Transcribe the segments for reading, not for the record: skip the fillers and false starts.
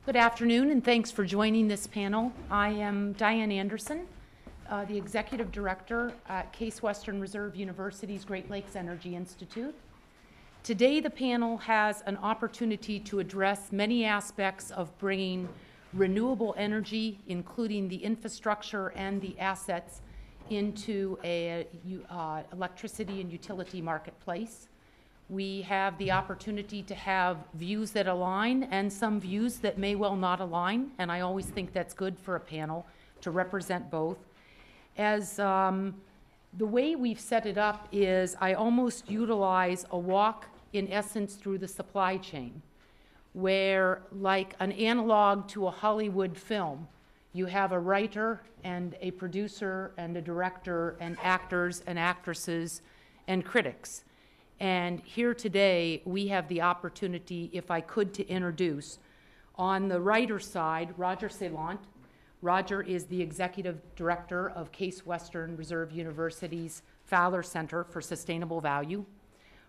Good afternoon, and thanks for joining this panel. I am Diane Anderson, the Executive Director at Case Western Reserve University's Great Lakes Energy Institute. Today, the panel has an opportunity to address many aspects of bringing renewable energy, including the infrastructure and the assets, into a electricity and utility marketplace. We have the opportunity to have views that align and some views that may well not align, and I always think that's good for a panel to represent both. As the way we've set it up is I almost utilize a walk, in essence, through the supply chain, where, like an analog to a Hollywood film, you have a writer and a producer and a director and actors and actresses and critics. And here today, we have the opportunity, if I could, to introduce, on the writer side, Roger Celant. Roger is the Executive Director of Case Western Reserve University's Fowler Center for Sustainable Value.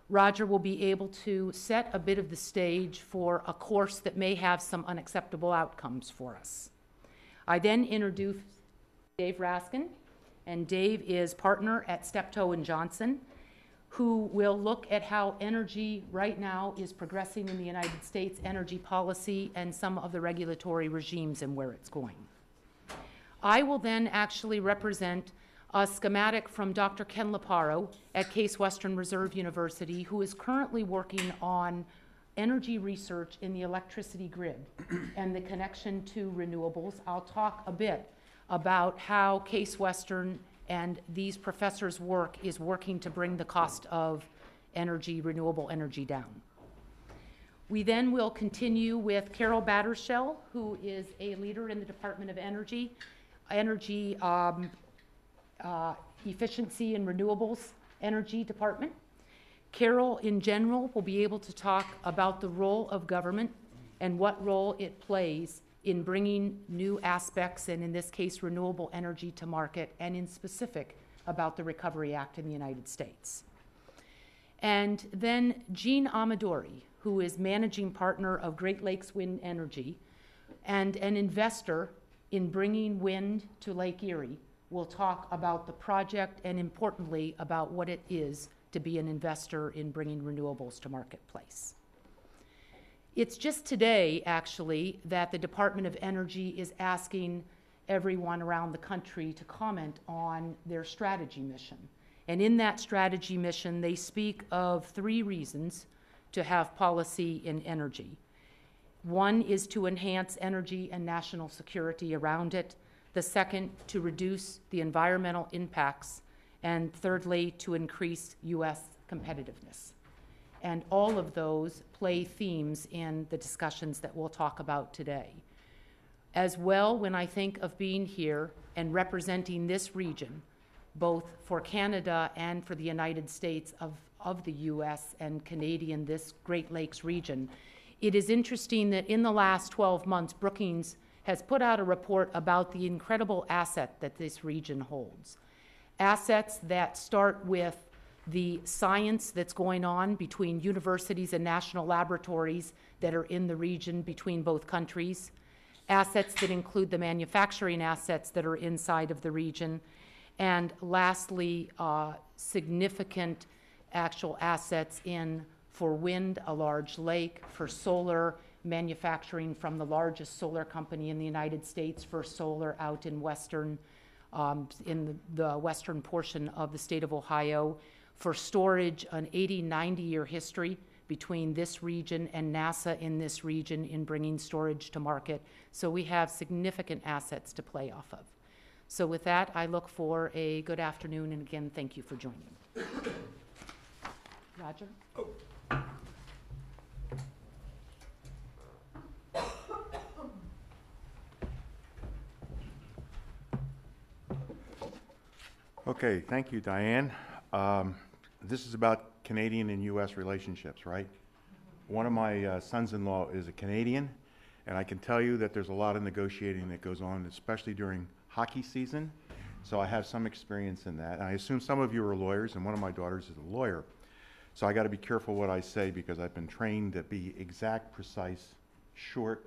Roger will be able to set a bit of the stage for a course that may have some unacceptable outcomes for us. I then introduce Dave Raskin, and Dave is partner at Steptoe & Johnson, who will look at how energy right now is progressing in the United States, energy policy, and some of the regulatory regimes and where it's going. I will then actually represent a schematic from Dr. Ken Laparo at Case Western Reserve University, who is currently working on energy research in the electricity grid and the connection to renewables. I'll talk a bit about how Case Western and these professors' work is working to bring the cost of energy, renewable energy, down. We then will continue with Carol Battershell, who is a leader in the Department of Energy Efficiency and Renewables Energy Department. Carol, in general, will be able to talk about the role of government and what role it plays in bringing new aspects, and in this case, renewable energy to market, and in specific about the Recovery Act in the United States. And then Jean Amadori, who is managing partner of Great Lakes Wind Energy and an investor in bringing wind to Lake Erie, will talk about the project and, importantly, about what it is to be an investor in bringing renewables to marketplace. It's just today, actually, that the Department of Energy is asking everyone around the country to comment on their strategy mission. And in that strategy mission, they speak of 3 reasons to have policy in energy. One is to enhance energy and national security around it. The second, to reduce the environmental impacts. And thirdly, to increase U.S. competitiveness. And all of those play themes in the discussions that we'll talk about today. As well, when I think of being here and representing this region, both for Canada and for the United States of the U.S. and Canadian, this Great Lakes region, it is interesting that in the last 12 months, Brookings has put out a report about the incredible asset that this region holds. Assets that start with the science that's going on between universities and national laboratories that are in the region between both countries, assets that include the manufacturing assets that are inside of the region, and lastly, significant actual assets in for wind, a large lake, for solar, manufacturing from the largest solar company in the United States for solar out in the western portion of the state of Ohio, for storage, an 80, 90-year history between this region and NASA in this region in bringing storage to market. So we have significant assets to play off of. So with that, I look for a good afternoon, and again, thank you for joining. Roger? Oh. Okay, thank you, Diane. This is about Canadian and U.S. relationships, right? One of my sons-in-law is a Canadian, and I can tell you that there's a lot of negotiating that goes on, especially during hockey season. So I have some experience in that. And I assume some of you are lawyers, and one of my daughters is a lawyer. So I got to be careful what I say because I've been trained to be exact, precise, short,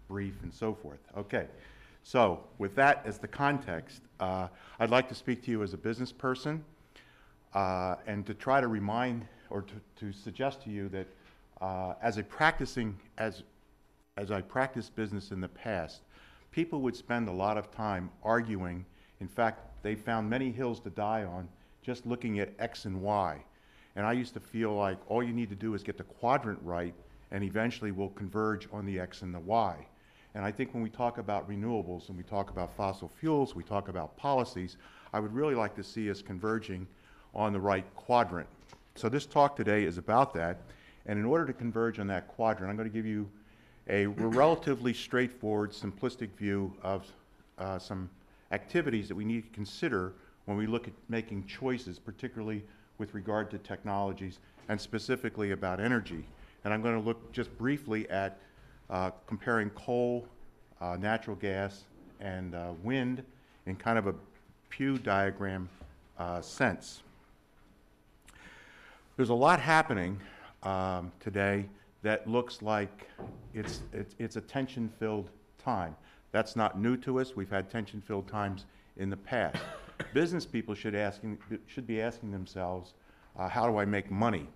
brief, and so forth. Okay, so with that as the context, I'd like to speak to you as a business person and to try to remind or to suggest to you that as I practiced business in the past, people would spend a lot of time arguing. In fact, they found many hills to die on just looking at X and Y. And I used to feel like all you need to do is get the quadrant right, and eventually we'll converge on the X and the Y. And I think when we talk about renewables and we talk about fossil fuels, we talk about policies, I would really like to see us converging on the right quadrant. So this talk today is about that. And in order to converge on that quadrant, I'm going to give you a relatively straightforward, simplistic view of some activities that we need to consider when we look at making choices, particularly with regard to technologies and specifically about energy. And I'm going to look just briefly at comparing coal, natural gas, and wind in kind of a Pew diagram sense. There's a lot happening today that looks like it's a tension-filled time. That's not new to us. We've had tension-filled times in the past. Business people should be asking themselves, how do I make money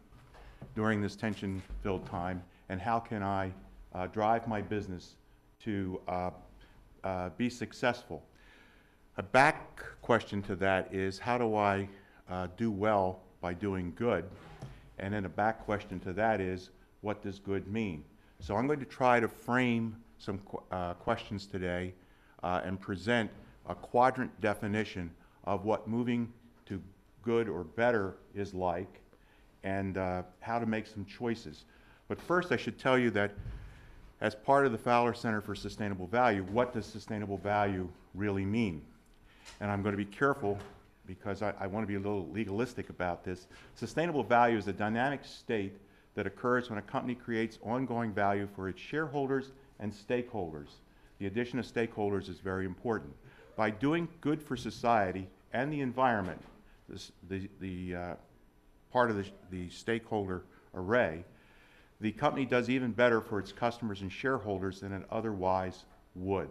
during this tension-filled time, and how can I drive my business to be successful? A back question to that is, how do I do well by doing good? And then a back question to that is, what does good mean? So I'm going to try to frame some questions today and present a quadrant definition of what moving to good or better is like, and how to make some choices. But first I should tell you that as part of the Fowler Center for Sustainable Value, what does sustainable value really mean? And I'm going to be careful because I want to be a little legalistic about this. Sustainable value is a dynamic state that occurs when a company creates ongoing value for its shareholders and stakeholders. The addition of stakeholders is very important. By doing good for society and the environment, part of the stakeholder array, the company does even better for its customers and shareholders than it otherwise would.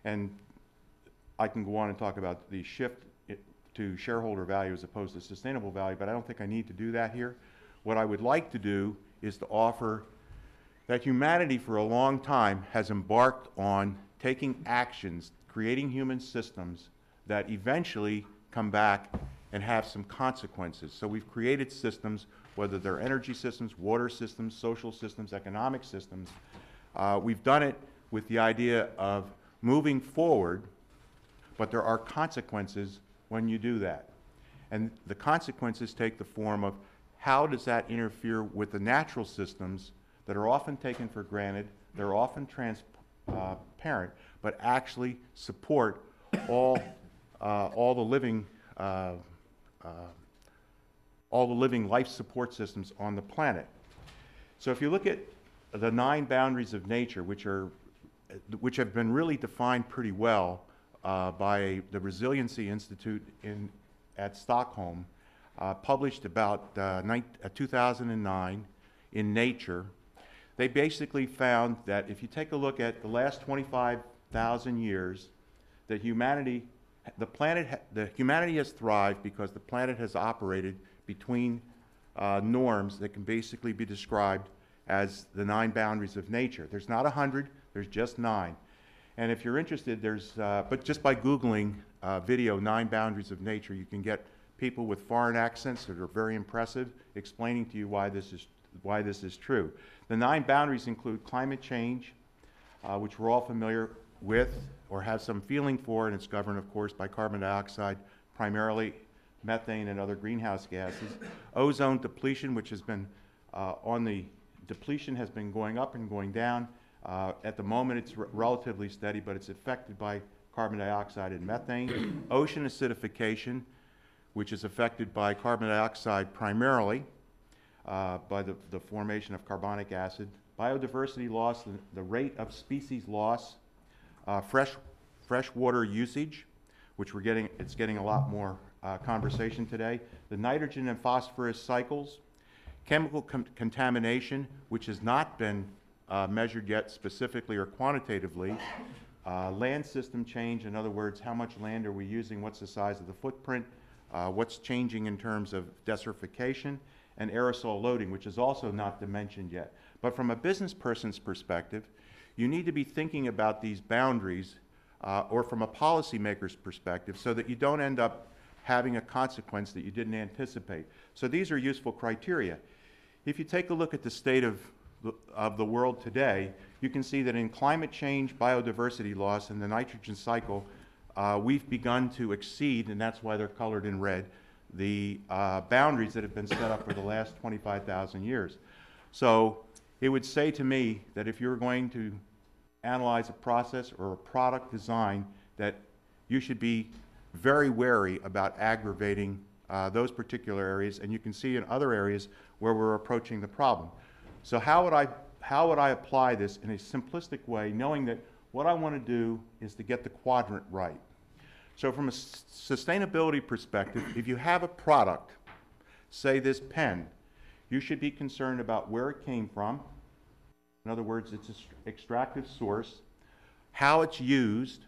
And I can go on and talk about the shift to shareholder value as opposed to sustainable value, but I don't think I need to do that here. What I would like to do is to offer that humanity for a long time has embarked on taking actions, creating human systems that eventually come back and have some consequences. So we've created systems, whether they're energy systems, water systems, social systems, economic systems. We've done it with the idea of moving forward, but there are consequences when you do that. And the consequences take the form of how does that interfere with the natural systems that are often taken for granted, they're often transparent, but actually support all the living life support systems on the planet. So if you look at the 9 boundaries of nature, which have been really defined pretty well by the Resiliency Institute at Stockholm, published about 2009 in Nature, they basically found that if you take a look at the last 25,000 years, that humanity has thrived because the planet has operated between norms that can basically be described as the 9 boundaries of nature. There's not 100, there's just 9. And if you're interested, but just by Googling video 9 boundaries of nature, you can get people with foreign accents that are very impressive explaining to you why this is true. The 9 boundaries include climate change, which we're all familiar with or have some feeling for, and it's governed, of course, by carbon dioxide, primarily methane and other greenhouse gases. Ozone depletion, which has been depletion has been going up and going down. At the moment, it's relatively steady, but it's affected by carbon dioxide and methane. Ocean acidification, which is affected by carbon dioxide primarily, by the formation of carbonic acid. Biodiversity loss, the rate of species loss. Fresh water usage, which it's getting a lot more conversation today. The nitrogen and phosphorus cycles. Chemical contamination, which has not been measured yet specifically or quantitatively. Land system change, in other words, how much land are we using, what's the size of the footprint, what's changing in terms of desertification, and aerosol loading, which is also not dimensioned yet. But from a business person's perspective, you need to be thinking about these boundaries, or from a policymaker's perspective, so that you don't end up having a consequence that you didn't anticipate. So these are useful criteria. If you take a look at the state of the world today, you can see that in climate change, biodiversity loss, and the nitrogen cycle, we've begun to exceed, and that's why they're colored in red, the boundaries that have been set up for the last 25,000 years. So it would say to me that if you're going to analyze a process or a product design, that you should be very wary about aggravating those particular areas, and you can see in other areas where we're approaching the problem. So how would I apply this in a simplistic way, knowing that what I want to do is to get the quadrant right? So from a sustainability perspective, if you have a product, say this pen, you should be concerned about where it came from. In other words, its extractive source, how it's used,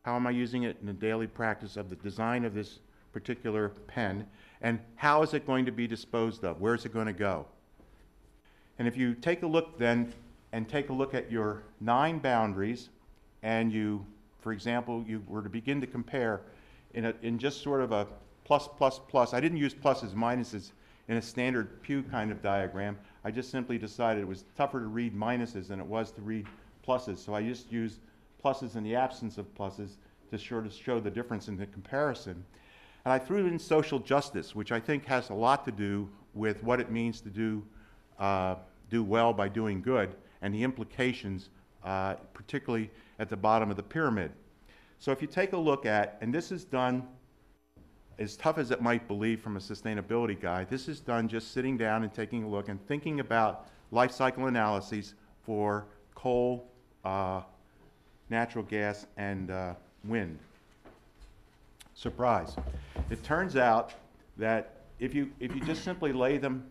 how am I using it in the daily practice of the design of this particular pen, and how is it going to be disposed of? Where is it going to go? And if you take a look then, and take a look at your 9 boundaries, and you, for example, you were to begin to compare in just sort of a plus, plus, plus. I didn't use pluses, minuses in a standard Pew kind of diagram. I just simply decided it was tougher to read minuses than it was to read pluses. So I just used pluses in the absence of pluses to sort of show the difference in the comparison. And I threw in social justice, which I think has a lot to do with what it means to do well by doing good, and the implications, particularly at the bottom of the pyramid. So if you take a look at, and this is done, as tough as it might believe from a sustainability guy, this is done just sitting down and taking a look and thinking about life cycle analyses for coal, natural gas, and wind. Surprise. It turns out that if you just simply lay them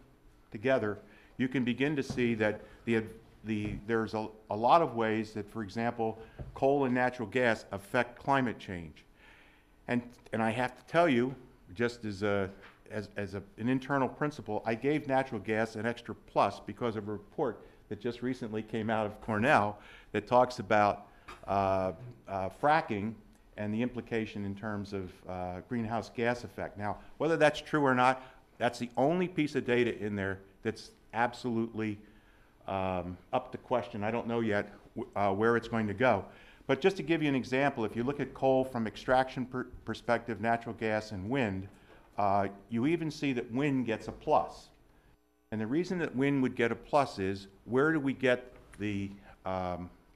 together, you can begin to see that there's a lot of ways that, for example, coal and natural gas affect climate change. And I have to tell you, just as an internal principle, I gave natural gas an extra plus because of a report that just recently came out of Cornell that talks about fracking and the implication in terms of greenhouse gas effect. Now, whether that's true or not, that's the only piece of data in there that's absolutely up to question. I don't know yet where it's going to go. But just to give you an example, if you look at coal from extraction perspective, natural gas, and wind, you even see that wind gets a plus. And the reason that wind would get a plus is, where do we get the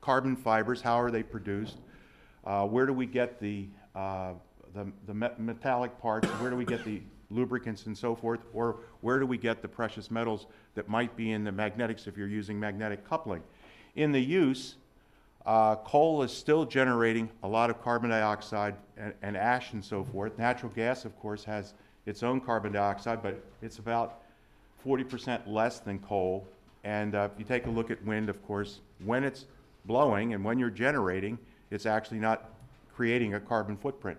carbon fibers? How are they produced? Where do we get the metallic parts? Where do we get the lubricants and so forth? Or where do we get the precious metals that might be in the magnetics if you're using magnetic coupling? In the use, coal is still generating a lot of carbon dioxide and ash and so forth. Natural gas, of course, has its own carbon dioxide, but it's about 40% less than coal. And if you take a look at wind, of course, when it's blowing and when you're generating, it's actually not creating a carbon footprint.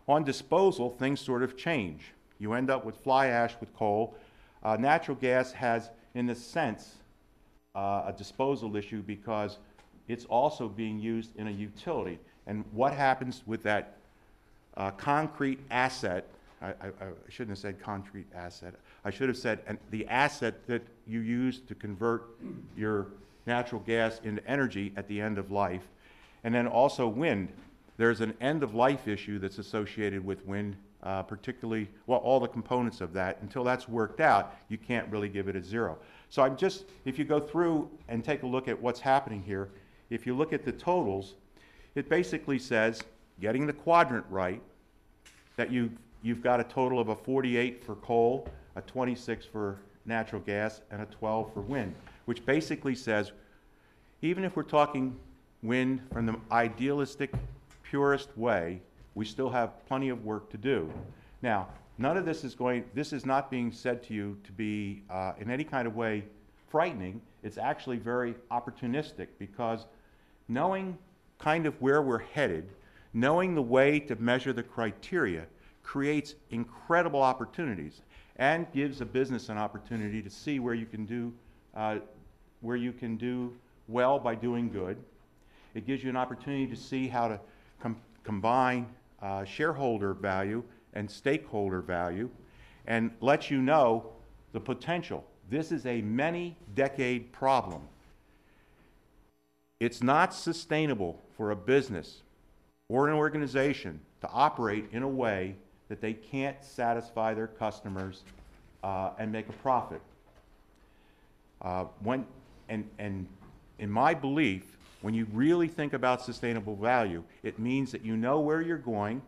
On disposal, things sort of change. You end up with fly ash with coal. Natural gas has, in a sense, a disposal issue because it's also being used in a utility. And what happens with that concrete asset, I shouldn't have said concrete asset, I should have said the asset that you use to convert your natural gas into energy at the end of life. And then also wind. There's an end of life issue that's associated with wind, particularly, well, all the components of that. Until that's worked out, you can't really give it a 0. So I'm just, if you go through and take a look at what's happening here, if you look at the totals, it basically says, getting the quadrant right, that you've got a total of a 48 for coal, a 26 for natural gas, and a 12 for wind, which basically says, even if we're talking wind from the idealistic, purest way, we still have plenty of work to do. Now, none of this is not being said to you to be in any kind of way frightening. It's actually very opportunistic because knowing kind of where we're headed, knowing the way to measure the criteria creates incredible opportunities and gives a business an opportunity to see where you can do well by doing good. It gives you an opportunity to see how to combine shareholder value and stakeholder value, and lets you know the potential. This is a many-decade problem. It's not sustainable for a business or an organization to operate in a way that they can't satisfy their customers and make a profit. In my belief, when you really think about sustainable value, it means that you know where you're going,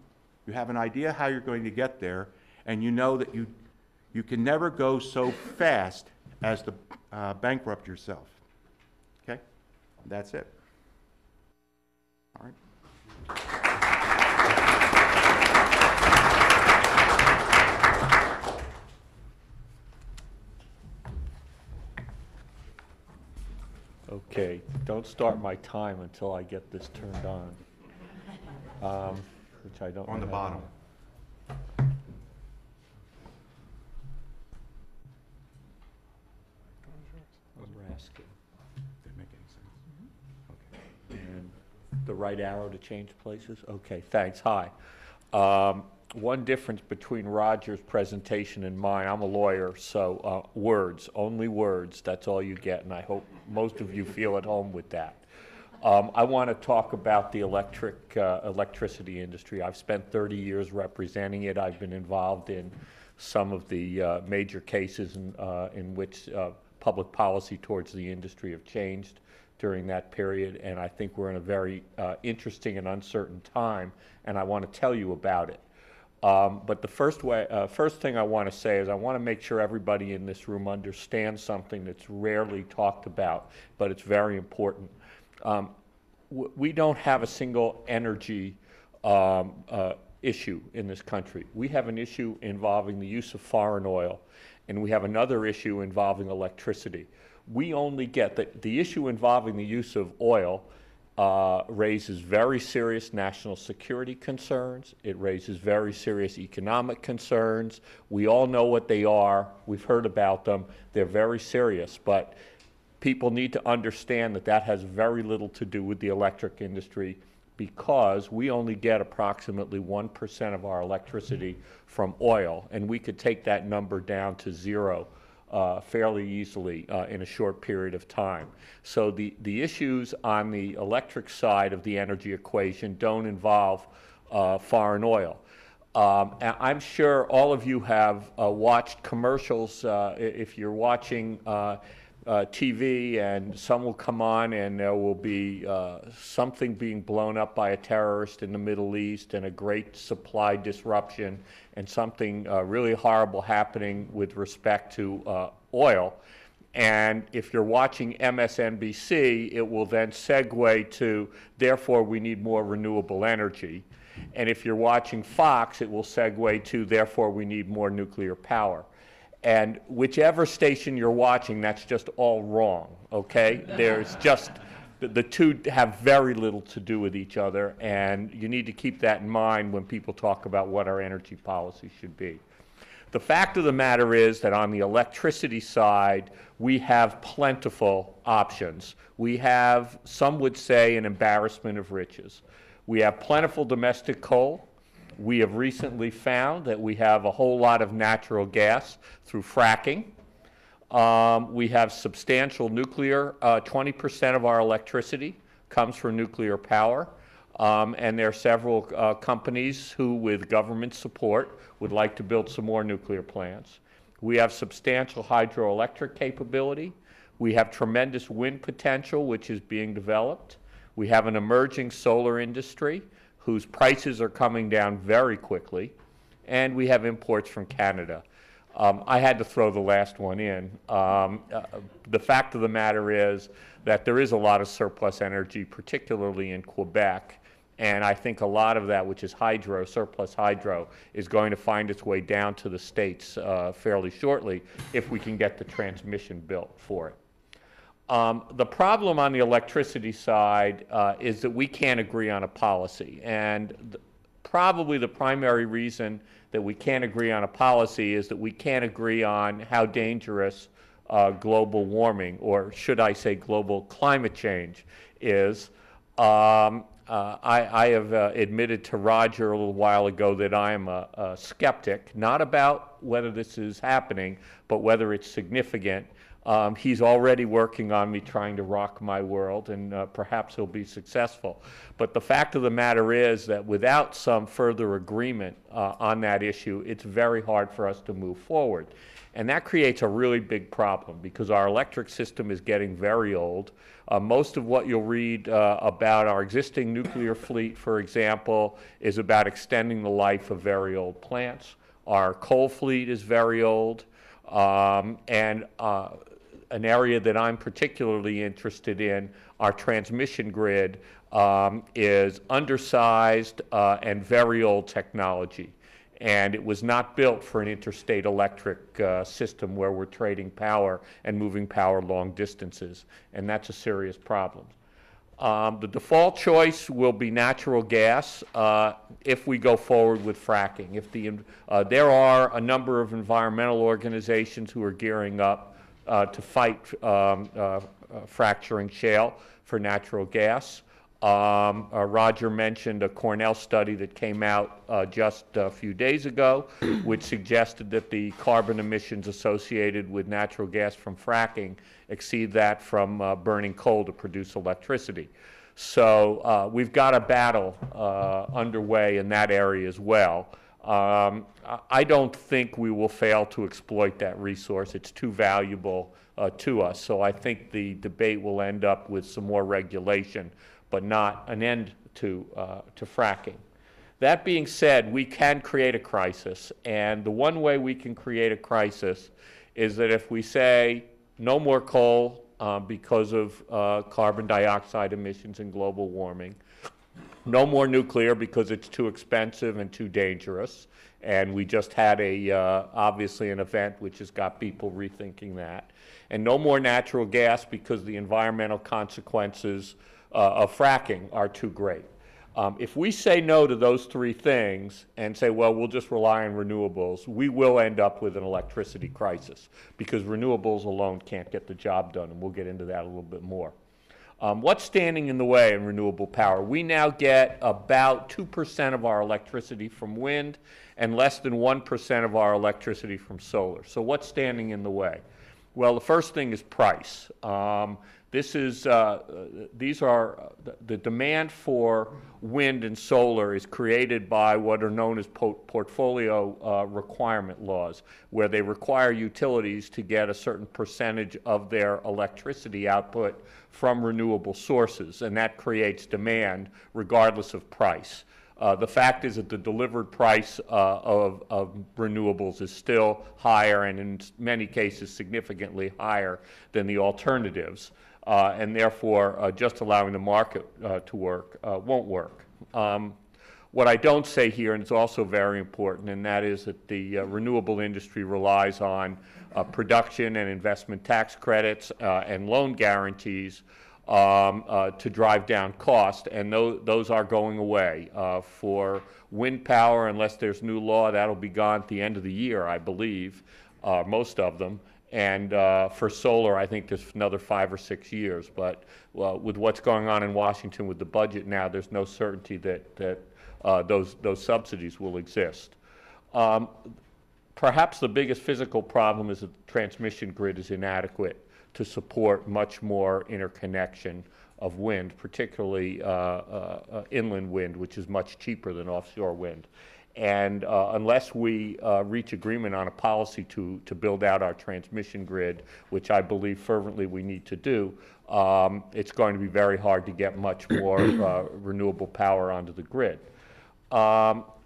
you have an idea how you're going to get there, and you know that you can never go so fast as to bankrupt yourself. Okay? That's it. All right. Okay, don't start my time until I get this turned on, which I don't know. On the bottom. Raskin. Didn't make any sense. Okay. And the right arrow to change places? Okay, thanks. Hi. One difference between Roger's presentation and mine, I'm a lawyer, so words, only words, that's all you get, and I hope most of you feel at home with that. I want to talk about the electricity industry. I've spent 30 years representing it. I've been involved in some of the major cases in which public policy towards the industry have changed during that period, and I think we're in a very interesting and uncertain time, and I want to tell you about it. But the first thing I want to say is I want to make sure everybody in this room understands something that's rarely talked about, but it's very important. We don't have a single energy issue in this country. We have an issue involving the use of foreign oil, and we have another issue involving electricity. We only get the issue involving the use of oil raises very serious national security concerns. It raises very serious economic concerns. We all know what they are. We've heard about them. They're very serious, but people need to understand that that has very little to do with the electric industry because we only get approximately 1% of our electricity from oil, and we could take that number down to zero fairly easily in a short period of time. So the issues on the electric side of the energy equation don't involve foreign oil. I'm sure all of you have watched commercials. If you're watching TV and some will come on and there will be something being blown up by a terrorist in the Middle East and a great supply disruption and something really horrible happening with respect to oil. And if you're watching MSNBC, it will then segue to, therefore, we need more renewable energy. And if you're watching Fox, it will segue to, therefore, we need more nuclear power. And whichever station you're watching, that's just all wrong, okay? There's just, the two have very little to do with each other, and you need to keep that in mind when people talk about what our energy policy should be. The fact of the matter is that on the electricity side, we have plentiful options. We have, some would say, an embarrassment of riches. We have plentiful domestic coal. We have recently found that we have a whole lot of natural gas through fracking. We have substantial nuclear. 20% of our electricity comes from nuclear power. And there are several companies who, with government support, would like to build some more nuclear plants. We have substantial hydroelectric capability. We have tremendous wind potential, which is being developed. We have an emerging solar industry whose prices are coming down very quickly, and we have imports from Canada. I had to throw the last one in. The fact of the matter is that there is a lot of surplus energy, particularly in Quebec, and I think a lot of that, which is hydro, surplus hydro, is going to find its way down to the States fairly shortly if we can get the transmission built for it. The problem on the electricity side is that we can't agree on a policy. And probably the primary reason that we can't agree on a policy is that we can't agree on how dangerous global warming, or should I say global climate change, is. I have admitted to Roger a little while ago that I am a skeptic, not about whether this is happening, but whether it's significant. He's already working on me trying to rock my world, and perhaps he'll be successful. But the fact of the matter is that without some further agreement on that issue, it's very hard for us to move forward. And that creates a really big problem because our electric system is getting very old. Most of what you'll read about our existing nuclear fleet, for example, is about extending the life of very old plants. Our coal fleet is very old. And an area that I'm particularly interested in, our transmission grid, is undersized and very old technology. And it was not built for an interstate electric system where we're trading power and moving power long distances, and that's a serious problem. The default choice will be natural gas if we go forward with fracking. There are a number of environmental organizations who are gearing up to fight fracturing shale for natural gas. Roger mentioned a Cornell study that came out just a few days ago, which suggested that the carbon emissions associated with natural gas from fracking exceed that from burning coal to produce electricity. So we've got a battle underway in that area as well. I don't think we will fail to exploit that resource. It's too valuable to us. So I think the debate will end up with some more regulation, but not an end to fracking. That being said, we can create a crisis, and the one way we can create a crisis is that if we say no more coal because of carbon dioxide emissions and global warming, no more nuclear because it's too expensive and too dangerous, and we just had obviously an event which has got people rethinking that, and no more natural gas because the environmental consequences of fracking are too great. If we say no to those three things and say, well, we'll just rely on renewables, we will end up with an electricity crisis because renewables alone can't get the job done, and we'll get into that a little bit more. What's standing in the way in renewable power? We now get about 2% of our electricity from wind and less than 1% of our electricity from solar. So what's standing in the way? Well, the first thing is price. The demand for wind and solar is created by what are known as portfolio requirement laws, where they require utilities to get a certain percentage of their electricity output from renewable sources, and that creates demand regardless of price. The fact is that the delivered price of renewables is still higher, and in many cases significantly higher than the alternatives. And therefore, just allowing the market to work won't work. What I don't say here, and it's also very important, and that is that the renewable industry relies on production and investment tax credits and loan guarantees to drive down cost, and those are going away. For wind power, unless there's new law, that'll be gone at the end of the year, I believe, most of them. And for solar, I think there's another 5 or 6 years. But with what's going on in Washington with the budget now, there's no certainty that those subsidies will exist. Perhaps the biggest physical problem is that the transmission grid is inadequate to support much more interconnection of wind, particularly inland wind, which is much cheaper than offshore wind. And unless we reach agreement on a policy to build out our transmission grid, which I believe fervently we need to do, it's going to be very hard to get much more renewable power onto the grid.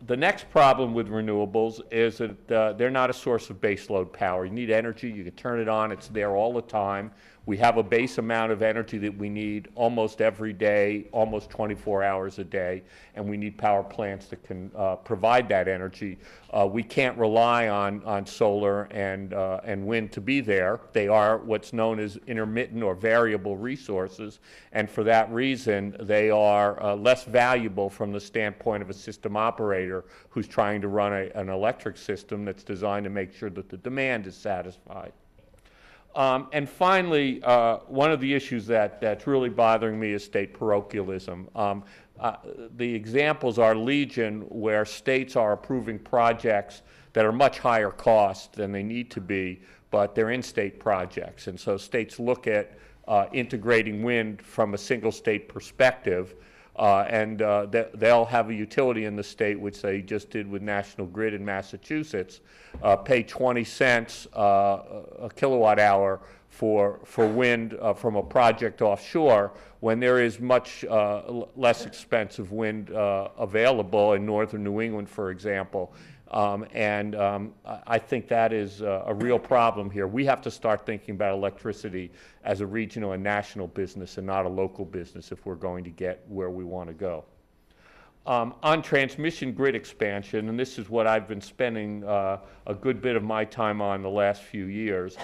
The next problem with renewables is that they're not a source of baseload power. You need energy, you can turn it on, it's there all the time. We have a base amount of energy that we need almost every day, almost 24 hours a day, and we need power plants that can provide that energy. We can't rely on solar and wind to be there. They are what's known as intermittent or variable resources, and for that reason, they are less valuable from the standpoint of a system operator who's trying to run an electric system that's designed to make sure that the demand is satisfied. And finally, one of the issues that's really bothering me is state parochialism. The examples are legion, where states are approving projects that are much higher cost than they need to be, but they're in-state projects. And so states look at integrating wind from a single state perspective, and they'll have a utility in the state, which they just did with National Grid in Massachusetts, pay 20 cents a kilowatt hour for wind from a project offshore, when there is much less expensive wind available in northern New England, for example. I think that is a real problem here. We have to start thinking about electricity as a regional and national business and not a local business if we're going to get where we want to go. On transmission grid expansion, and this is what I've been spending a good bit of my time on the last few years,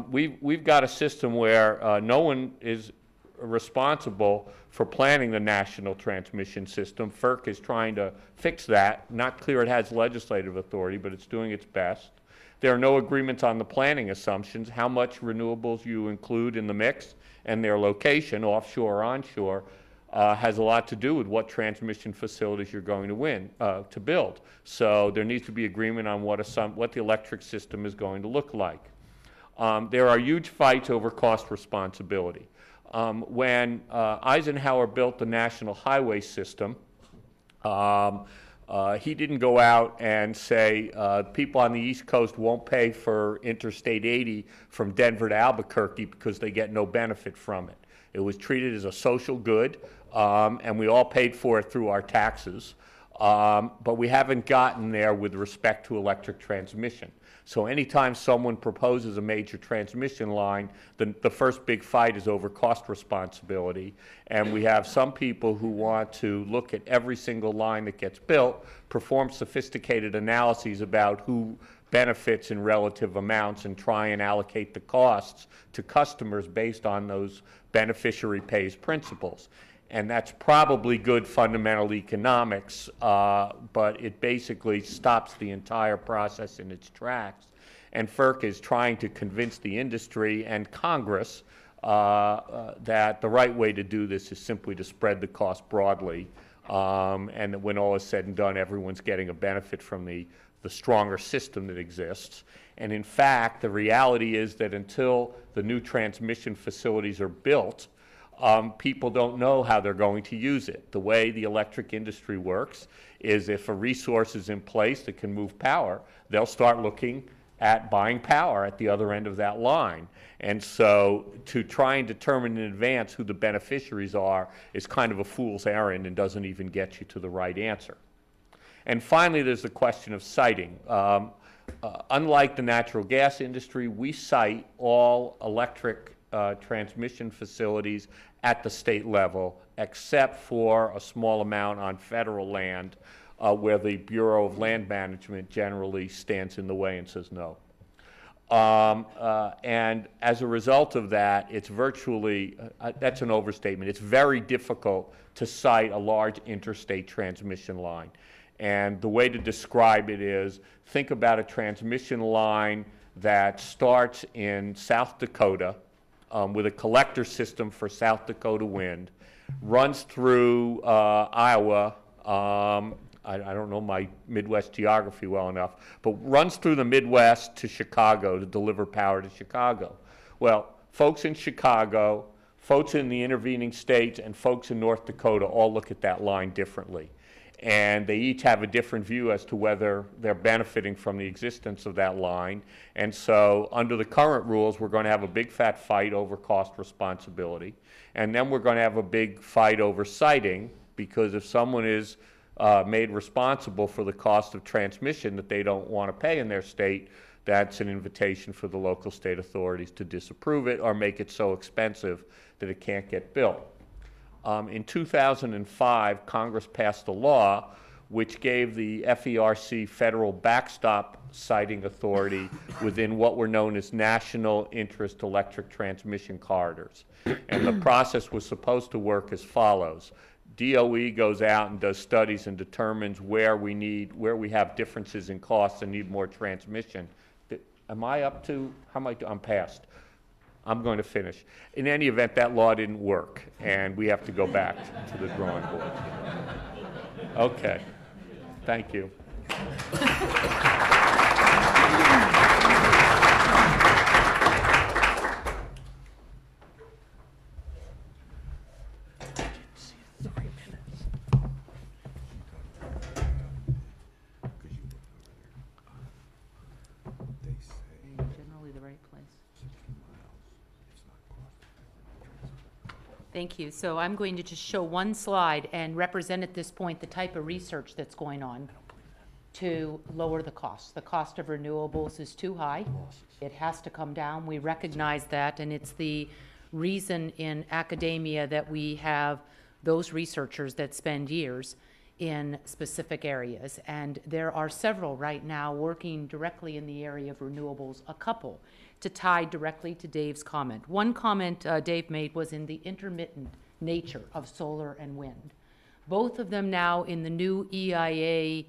we've got a system where no one is responsible for planning the national transmission system. FERC is trying to fix that. Not clear it has legislative authority, but it's doing its best. There are no agreements on the planning assumptions, how much renewables you include in the mix, and their location, offshore or onshore, has a lot to do with what transmission facilities you're going to build. So there needs to be agreement on what the electric system is going to look like. There are huge fights over cost responsibility. When Eisenhower built the national highway system, he didn't go out and say people on the East Coast won't pay for Interstate 80 from Denver to Albuquerque because they get no benefit from it. It was treated as a social good, and we all paid for it through our taxes. But we haven't gotten there with respect to electric transmission. So anytime someone proposes a major transmission line, the first big fight is over cost responsibility. And we have some people who want to look at every single line that gets built, perform sophisticated analyses about who benefits in relative amounts, and try and allocate the costs to customers based on those beneficiary pays principles. And that's probably good fundamental economics, but it basically stops the entire process in its tracks. And FERC is trying to convince the industry and Congress that the right way to do this is simply to spread the cost broadly, and that when all is said and done, everyone's getting a benefit from the stronger system that exists. And in fact, the reality is that until the new transmission facilities are built, people don't know how they're going to use it. The way the electric industry works is if a resource is in place that can move power, they'll start looking at buying power at the other end of that line. And so to try and determine in advance who the beneficiaries are is kind of a fool's errand and doesn't even get you to the right answer. And finally, there's the question of siting. Unlike the natural gas industry, we site all electric transmission facilities at the state level, except for a small amount on federal land where the Bureau of Land Management generally stands in the way and says no. And as a result of that, it's virtually, that's an overstatement, it's very difficult to site a large interstate transmission line. And the way to describe it is, think about a transmission line that starts in South Dakota, with a collector system for South Dakota wind, runs through Iowa, I don't know my Midwest geography well enough, but runs through the Midwest to Chicago to deliver power to Chicago. Well, folks in Chicago, folks in the intervening states, and folks in North Dakota all look at that line differently. And they each have a different view as to whether they're benefiting from the existence of that line. And so under the current rules, we're going to have a big fat fight over cost responsibility. And then we're going to have a big fight over siting, because if someone is made responsible for the cost of transmission that they don't want to pay in their state, that's an invitation for the local state authorities to disapprove it or make it so expensive that it can't get built. In 2005, Congress passed a law which gave the FERC federal backstop siting authority within what were known as national interest electric transmission corridors. And the process was supposed to work as follows. DOE goes out and does studies and determines where we have differences in costs and need more transmission. Am I up to, how am I, I'm past. I'm going to finish. In any event, that law didn't work, and we have to go back to the drawing board. Okay. Thank you. Generally the right place. Thank you. So I'm going to just show one slide and represent at this point the type of research that's going on to lower the cost. The cost of renewables is too high. It has to come down. We recognize that, and it's the reason in academia that we have those researchers that spend years in specific areas. And there are several right now working directly in the area of renewables, a couple to tie directly to Dave's comment. One comment Dave made was in the intermittent nature of solar and wind. Both of them now in the new EIA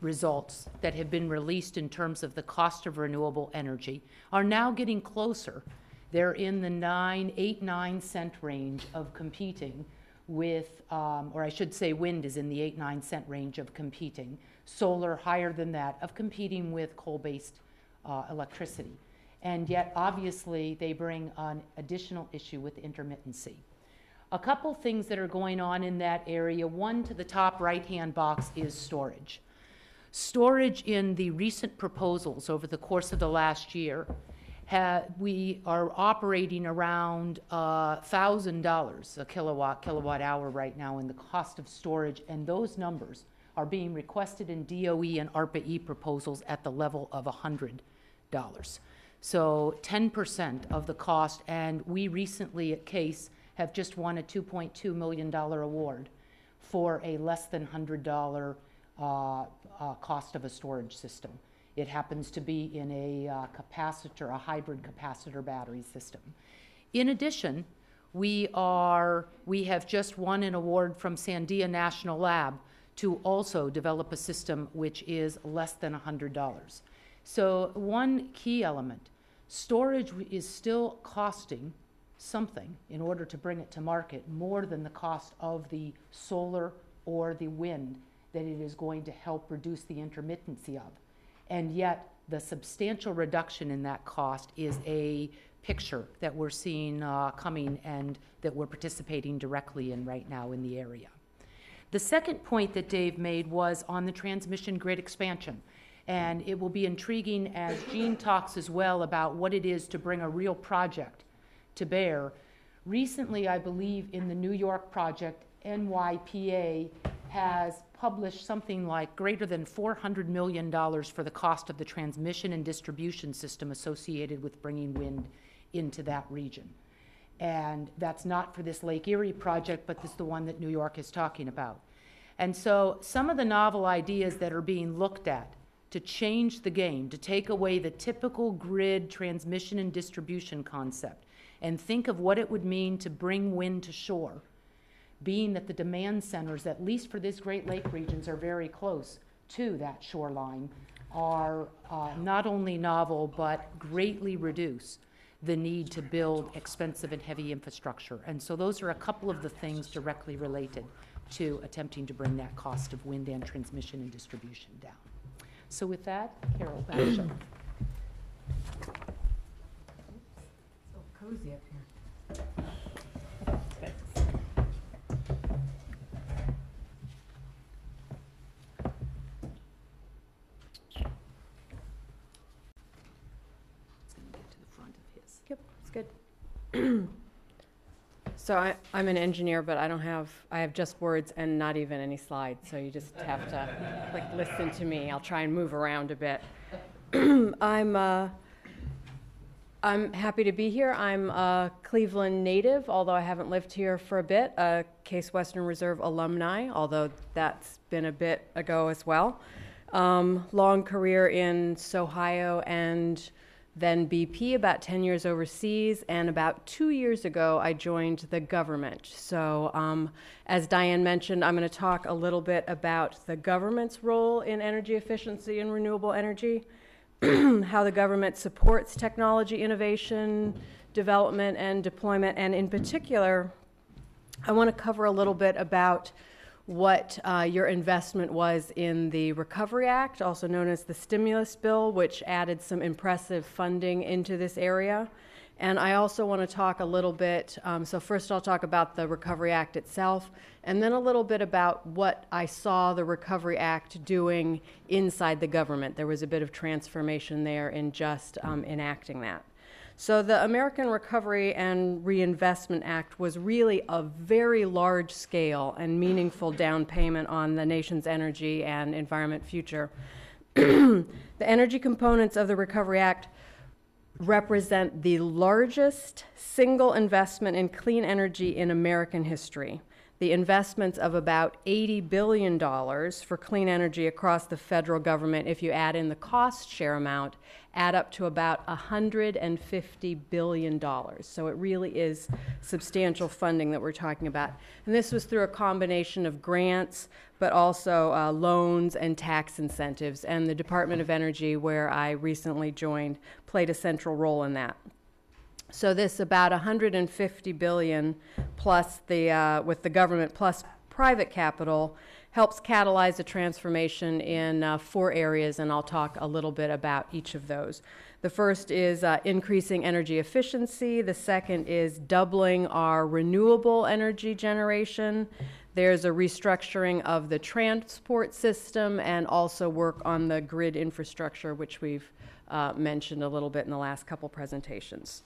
results that have been released in terms of the cost of renewable energy are now getting closer. They're in the 8-9 cent range of competing with, or I should say wind is in the 8-9 cent range of competing. Solar higher than that of competing with coal-based electricity. And yet, obviously, they bring an additional issue with intermittency. A couple things that are going on in that area. One to the top right-hand box is storage. Storage in the recent proposals over the course of the last year, we are operating around $1,000 a kilowatt hour right now in the cost of storage, and those numbers are being requested in DOE and ARPA-E proposals at the level of $100. So 10% of the cost, and we recently at CASE have just won a $2.2 million award for a less than $100 cost of a storage system. It happens to be in a capacitor, a hybrid capacitor battery system. In addition, we have just won an award from Sandia National Lab to also develop a system which is less than $100. So one key element, storage is still costing something in order to bring it to market more than the cost of the solar or the wind that it is going to help reduce the intermittency of. And yet the substantial reduction in that cost is a picture that we're seeing coming and that we're participating directly in right now in the area. The second point that Dave made was on the transmission grid expansion. And it will be intriguing as Jean talks as well about what it is to bring a real project to bear. Recently, I believe in the New York project, NYPA has published something like greater than $400 million for the cost of the transmission and distribution system associated with bringing wind into that region. And that's not for this Lake Erie project, but this is the one that New York is talking about. And so some of the novel ideas that are being looked at to change the game, to take away the typical grid transmission and distribution concept and think of what it would mean to bring wind to shore, being that the demand centers, at least for this Great Lake regions, are very close to that shoreline, are not only novel but greatly reduce the need to build expensive and heavy infrastructure. And so those are a couple of the things directly related to attempting to bring that cost of wind and transmission and distribution down. So with that, Carol, back to you. So cozy up here. It's going to get to the front of his. Yep, it's good. So I'm an engineer, but I have just words and not even any slides, so you just have to listen to me. I'll try and move around a bit. I'm happy to be here. I'm a Cleveland native, although I haven't lived here for a bit, a Case Western Reserve alumni, although that's been a bit ago as well. Long career in Ohio and then BP, about 10 years overseas, and about 2 years ago, I joined the government. So as Diane mentioned, I'm going to talk a little bit about the government's role in energy efficiency and renewable energy, how the government supports technology innovation, development, and deployment, and in particular, I want to cover a little bit about what your investment was in the Recovery Act, also known as the stimulus bill, which added some impressive funding into this area. And I also want to talk a little bit, so first I'll talk about the Recovery Act itself, and then a little bit about what I saw the Recovery Act doing inside the government. There was a bit of transformation there in just enacting that. So the American Recovery and Reinvestment Act was really a very large scale and meaningful down payment on the nation's energy and environment future. The energy components of the Recovery Act represent the largest single investment in clean energy in American history. The investments of about $80 billion for clean energy across the federal government, if you add in the cost share amount, add up to about $150 billion. So it really is substantial funding that we're talking about. And this was through a combination of grants, but also loans and tax incentives. And the Department of Energy, where I recently joined, played a central role in that. So this about $150 billion plus with the government plus private capital helps catalyze a transformation in 4 areas, and I'll talk a little bit about each of those. The first is increasing energy efficiency. The second is doubling our renewable energy generation. There's a restructuring of the transport system and also work on the grid infrastructure, which we've mentioned a little bit in the last couple presentations.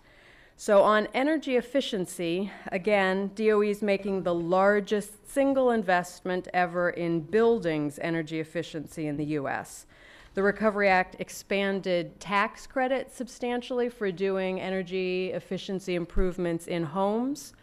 So on energy efficiency, again, DOE is making the largest single investment ever in buildings energy efficiency in the U.S. The Recovery Act expanded tax credits substantially for doing energy efficiency improvements in homes.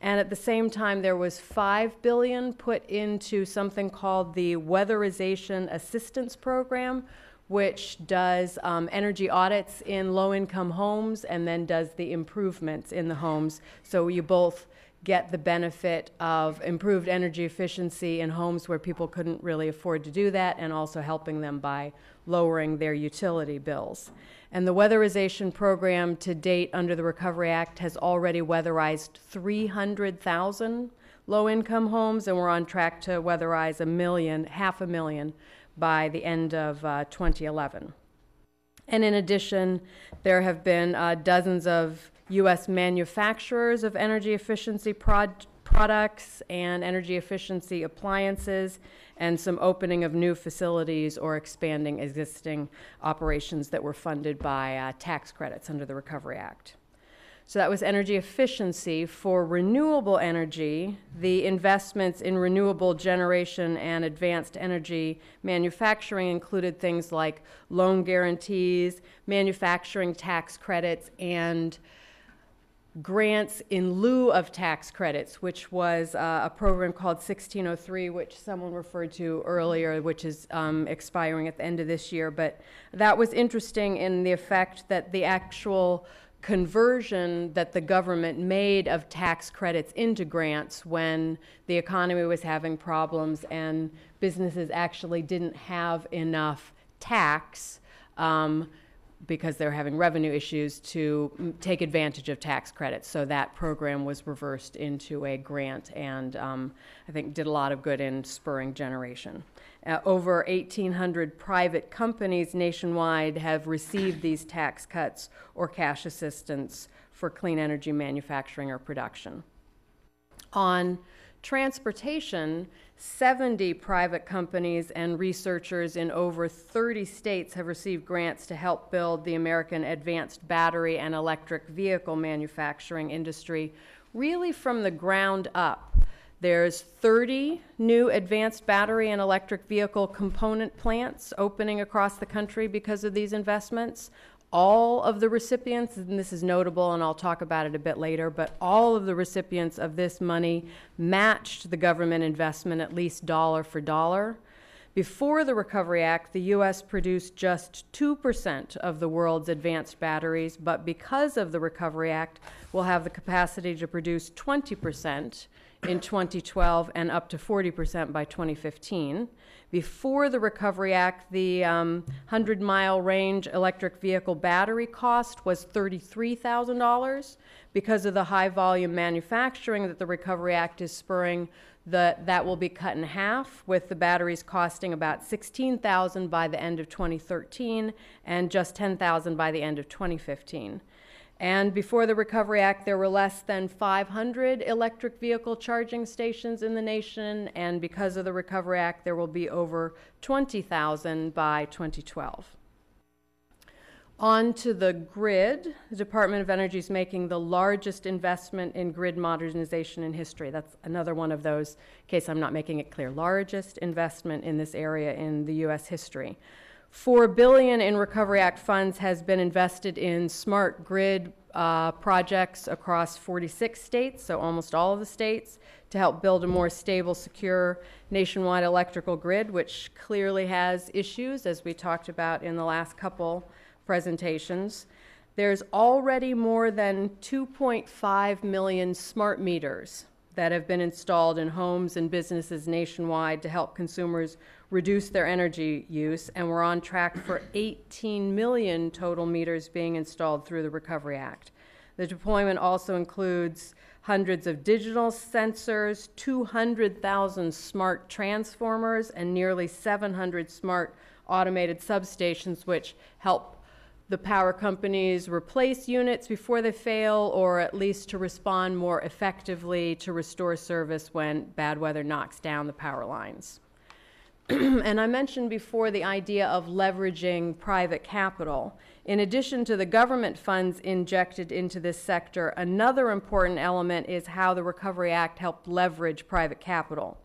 And at the same time, there was $5 billion put into something called the Weatherization Assistance Program, which does energy audits in low-income homes and then does the improvements in the homes. So you both get the benefit of improved energy efficiency in homes where people couldn't really afford to do that, and also helping them by lowering their utility bills. And the weatherization program to date under the Recovery Act has already weatherized 300,000 low-income homes, and we're on track to weatherize 500,000 by the end of 2011. And in addition, there have been dozens of U.S. manufacturers of energy efficiency products and energy efficiency appliances, and some opening of new facilities or expanding existing operations that were funded by tax credits under the Recovery Act. So that was energy efficiency. For renewable energy, the investments in renewable generation and advanced energy manufacturing included things like loan guarantees, manufacturing tax credits, and grants in lieu of tax credits, which was a program called 1603, which someone referred to earlier, which is expiring at the end of this year. But that was interesting in the effect that the actual conversion that the government made of tax credits into grants when the economy was having problems and businesses actually didn't have enough tax because they were having revenue issues to take advantage of tax credits. So that program was reversed into a grant and I think did a lot of good in spurring generation. Over 1,800 private companies nationwide have received these tax cuts or cash assistance for clean energy manufacturing or production. On transportation, 70 private companies and researchers in over 30 states have received grants to help build the American advanced battery and electric vehicle manufacturing industry, really from the ground up. There's 30 new advanced battery and electric vehicle component plants opening across the country because of these investments. All of the recipients, and this is notable and I'll talk about it a bit later, but all of the recipients of this money matched the government investment at least dollar for dollar. Before the Recovery Act, the U.S. produced just 2% of the world's advanced batteries, but because of the Recovery Act, we'll have the capacity to produce 20% in 2012 and up to 40% by 2015. Before the Recovery Act, the 100-mile range electric vehicle battery cost was $33,000. Because of the high volume manufacturing that the Recovery Act is spurring, that will be cut in half, with the batteries costing about $16,000 by the end of 2013 and just $10,000 by the end of 2015. And before the Recovery Act, there were less than 500 electric vehicle charging stations in the nation, and because of the Recovery Act, there will be over 20,000 by 2012. On to the grid. The Department of Energy is making the largest investment in grid modernization in history. That's another one of those, in case I'm not making it clear, largest investment in this area in the U.S. history. $4 billion in Recovery Act funds has been invested in smart grid projects across 46 states, so almost all of the states, to help build a more stable, secure nationwide electrical grid, which clearly has issues, as we talked about in the last couple presentations. There's already more than 2.5 million smart meters that have been installed in homes and businesses nationwide to help consumers reduce their energy use, and we're on track for 18 million total meters being installed through the Recovery Act. The deployment also includes hundreds of digital sensors, 200,000 smart transformers, and nearly 700 smart automated substations, which help the power companies replace units before they fail, or at least to respond more effectively to restore service when bad weather knocks down the power lines. And I mentioned before the idea of leveraging private capital. In addition to the government funds injected into this sector, another important element is how the Recovery Act helped leverage private capital.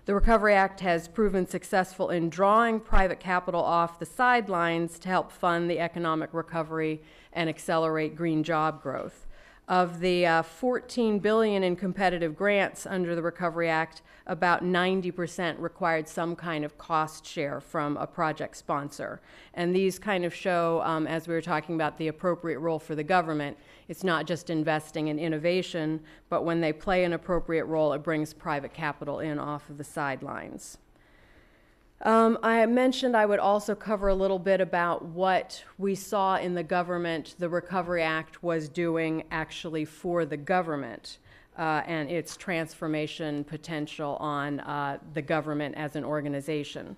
The Recovery Act has proven successful in drawing private capital off the sidelines to help fund the economic recovery and accelerate green job growth. Of the $14 billion in competitive grants under the Recovery Act, about 90% required some kind of cost share from a project sponsor. And these kind of show, as we were talking about, the appropriate role for the government. It's not just investing in innovation, but when they play an appropriate role, it brings private capital in off of the sidelines. I mentioned I would also cover a little bit about what we saw in the government the Recovery Act was doing actually for the government and its transformation potential on the government as an organization.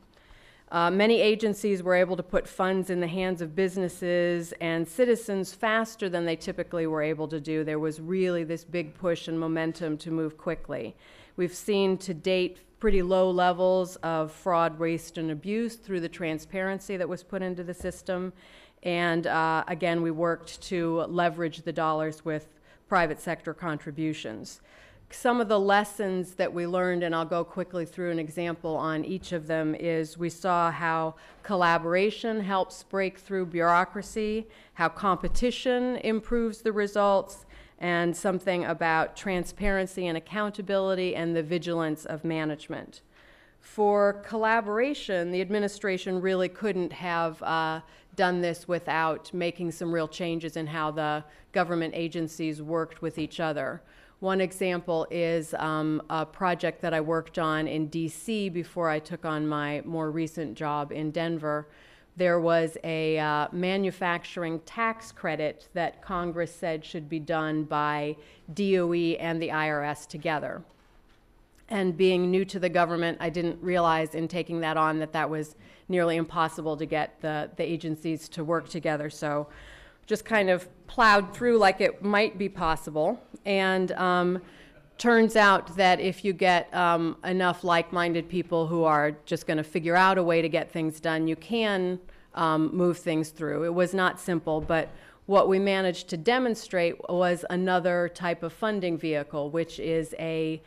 Many agencies were able to put funds in the hands of businesses and citizens faster than they typically were able to do. There was really this big push and momentum to move quickly. We've seen to date pretty low levels of fraud, waste, and abuse through the transparency that was put into the system. And again, we worked to leverage the dollars with private sector contributions. Some of the lessons that we learned, and I'll go quickly through an example on each of them, is we saw how collaboration helps break through bureaucracy, how competition improves the results, and something about transparency and accountability and the vigilance of management. For collaboration, the administration really couldn't have done this without making some real changes in how the government agencies worked with each other. One example is a project that I worked on in DC before I took on my more recent job in Denver. There was a manufacturing tax credit that Congress said should be done by DOE and the IRS together. And being new to the government, I didn't realize in taking that on that was nearly impossible to get the agencies to work together. So just kind of plowed through like it might be possible. And turns out that if you get enough like-minded people who are just going to figure out a way to get things done, you can move things through. It was not simple, but What we managed to demonstrate was another type of funding vehicle, which is a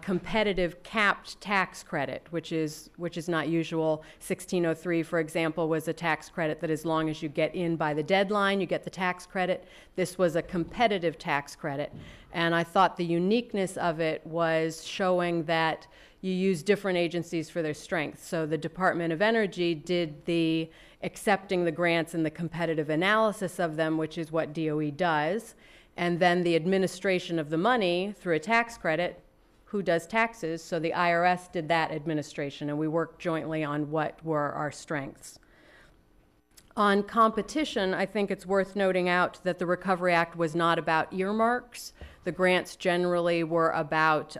competitive capped tax credit, which is not usual. 1603, for example, was a tax credit that as long as you get in by the deadline, you get the tax credit. This was a competitive tax credit. And I thought the uniqueness of it was showing that you use different agencies for their strengths. So the Department of Energy did the accepting the grants and the competitive analysis of them, which is what DOE does. And then the administration of the money through a tax credit, who does taxes? So the IRS did that administration, and we worked jointly on what were our strengths. On competition, I think it's worth noting out that the Recovery Act was not about earmarks. The grants generally were about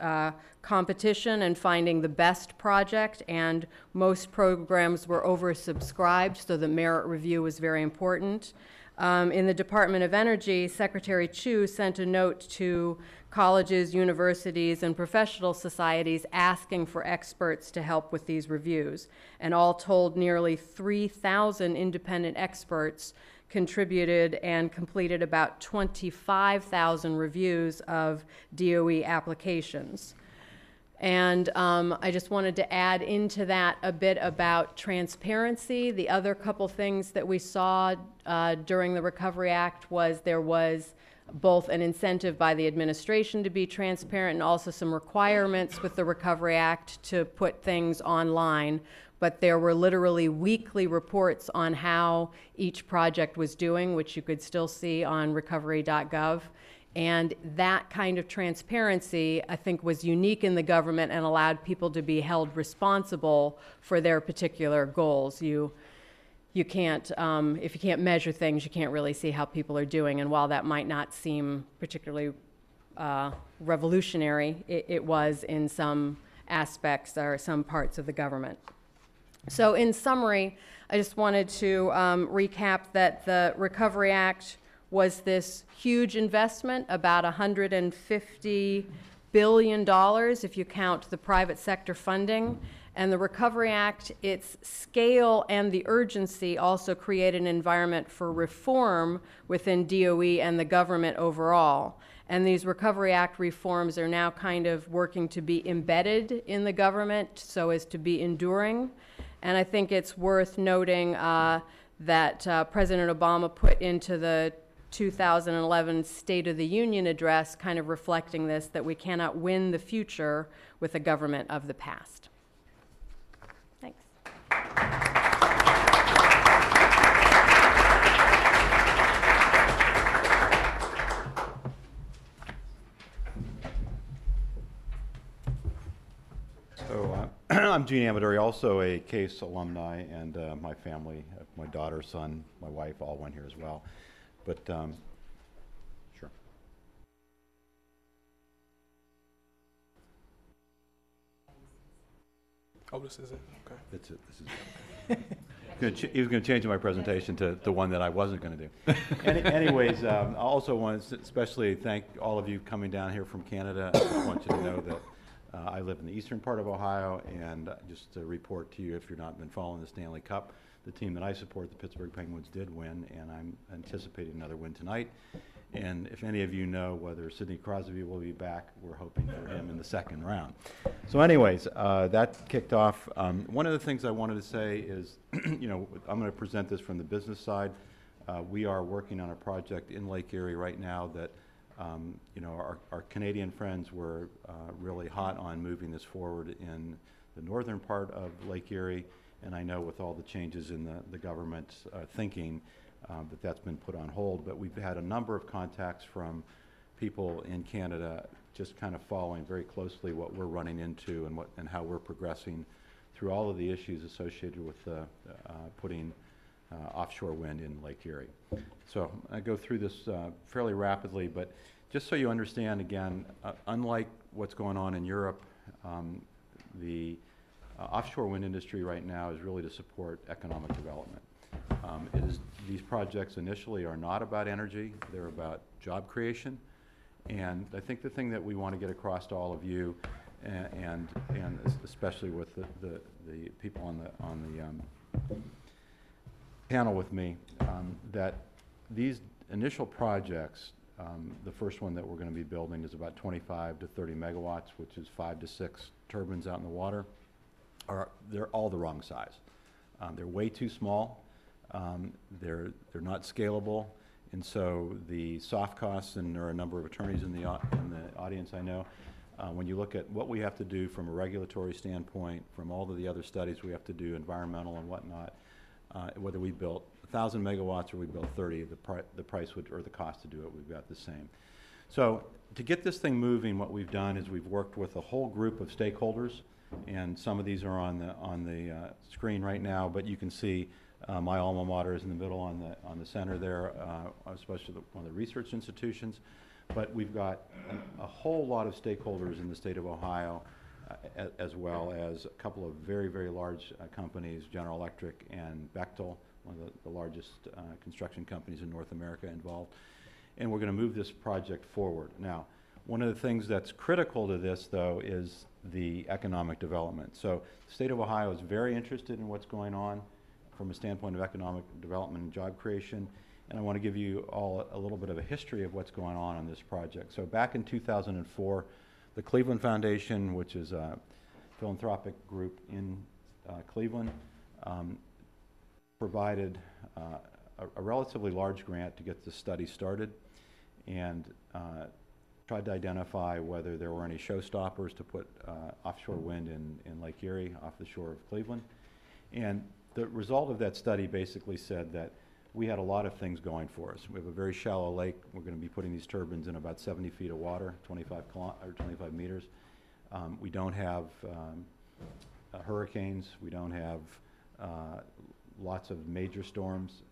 competition and finding the best project, and most programs were oversubscribed, so the merit review was very important. In the Department of Energy, Secretary Chu sent a note to colleges, universities, and professional societies asking for experts to help with these reviews. And all told, nearly 3,000 independent experts contributed and completed about 25,000 reviews of DOE applications. And I just wanted to add into that a bit about transparency. The other couple things that we saw during the Recovery Act was there was both an incentive by the administration to be transparent and also some requirements with the Recovery Act to put things online. But there were literally weekly reports on how each project was doing, which you could still see on recovery.gov. And that kind of transparency, I think, was unique in the government and allowed people to be held responsible for their particular goals. You can't, if you can't measure things, you can't really see how people are doing. And while that might not seem particularly revolutionary, it was in some aspects or some parts of the government. So in summary, I just wanted to recap that the Recovery Act was this huge investment, about $150 billion if you count the private sector funding. And the Recovery Act, its scale and the urgency also created an environment for reform within DOE and the government overall. And these Recovery Act reforms are now kind of working to be embedded in the government so as to be enduring. And I think it's worth noting that President Obama put into the 2011 State of the Union address, kind of reflecting this, that we cannot win the future with a government of the past. Thanks. So I'm Gene Amadori, also a Case alumni, and my family, my daughter, son, my wife, all went here as well. But sure. Oh, this is it. Okay. That's it. This is it. He was going to change my presentation to the one that I wasn't going to do. Anyways, I also want to especially thank all of you coming down here from Canada. I just want you to know that I live in the eastern part of Ohio, and just to report to you, if you've not been following the Stanley Cup, the team that I support, the Pittsburgh Penguins, did win, and I'm anticipating another win tonight. And if any of you know whether Sidney Crosby will be back, we're hoping for him in the second round. So anyways, that kicked off. One of the things I wanted to say is, you know, I'm going to present this from the business side. We are working on a project in Lake Erie right now that, you know, our Canadian friends were really hot on moving this forward in the northern part of Lake Erie. And I know with all the changes in the government's thinking that's been put on hold. But we've had a number of contacts from people in Canada just kind of following very closely what we're running into and how we're progressing through all of the issues associated with putting offshore wind in Lake Erie. So I go through this fairly rapidly, but just so you understand, again, unlike what's going on in Europe, the offshore wind industry right now is really to support economic development. These projects initially are not about energy, they're about job creation. And I think the thing that we want to get across to all of you, and especially with the people on the panel with me, that these initial projects, the first one that we're going to be building is about 25 to 30 megawatts, which is 5 to 6 turbines out in the water. They're all the wrong size. They're way too small. They're not scalable, and so the soft costs, and there are a number of attorneys in the audience I know, when you look at what we have to do from a regulatory standpoint, from all of the other studies we have to do, environmental and whatnot, whether we built 1,000 megawatts or we built 30, the price would, or the cost to do it, we've got the same. So to get this thing moving, what we've done is we've worked with a whole group of stakeholders, and some of these are on the screen right now, but you can see my alma mater is in the middle on the center there, especially one of the research institutions. But we've got a whole lot of stakeholders in the state of Ohio, as well as a couple of very, very large companies, General Electric and Bechtel, one of the largest construction companies in North America, involved. And we're going to move this project forward. Now, one of the things that's critical to this, though, is the economic development. So the state of Ohio is very interested in what's going on from a standpoint of economic development and job creation. And I want to give you all a little bit of a history of what's going on this project. So back in 2004, the Cleveland Foundation, which is a philanthropic group in Cleveland, provided a relatively large grant to get the study started, and tried to identify whether there were any showstoppers to put offshore wind in Lake Erie off the shore of Cleveland. And the result of that study basically said that we had a lot of things going for us. We have a very shallow lake. We're going to be putting these turbines in about 70 feet of water, 25 meters. We don't have hurricanes. We don't have lots of major storms.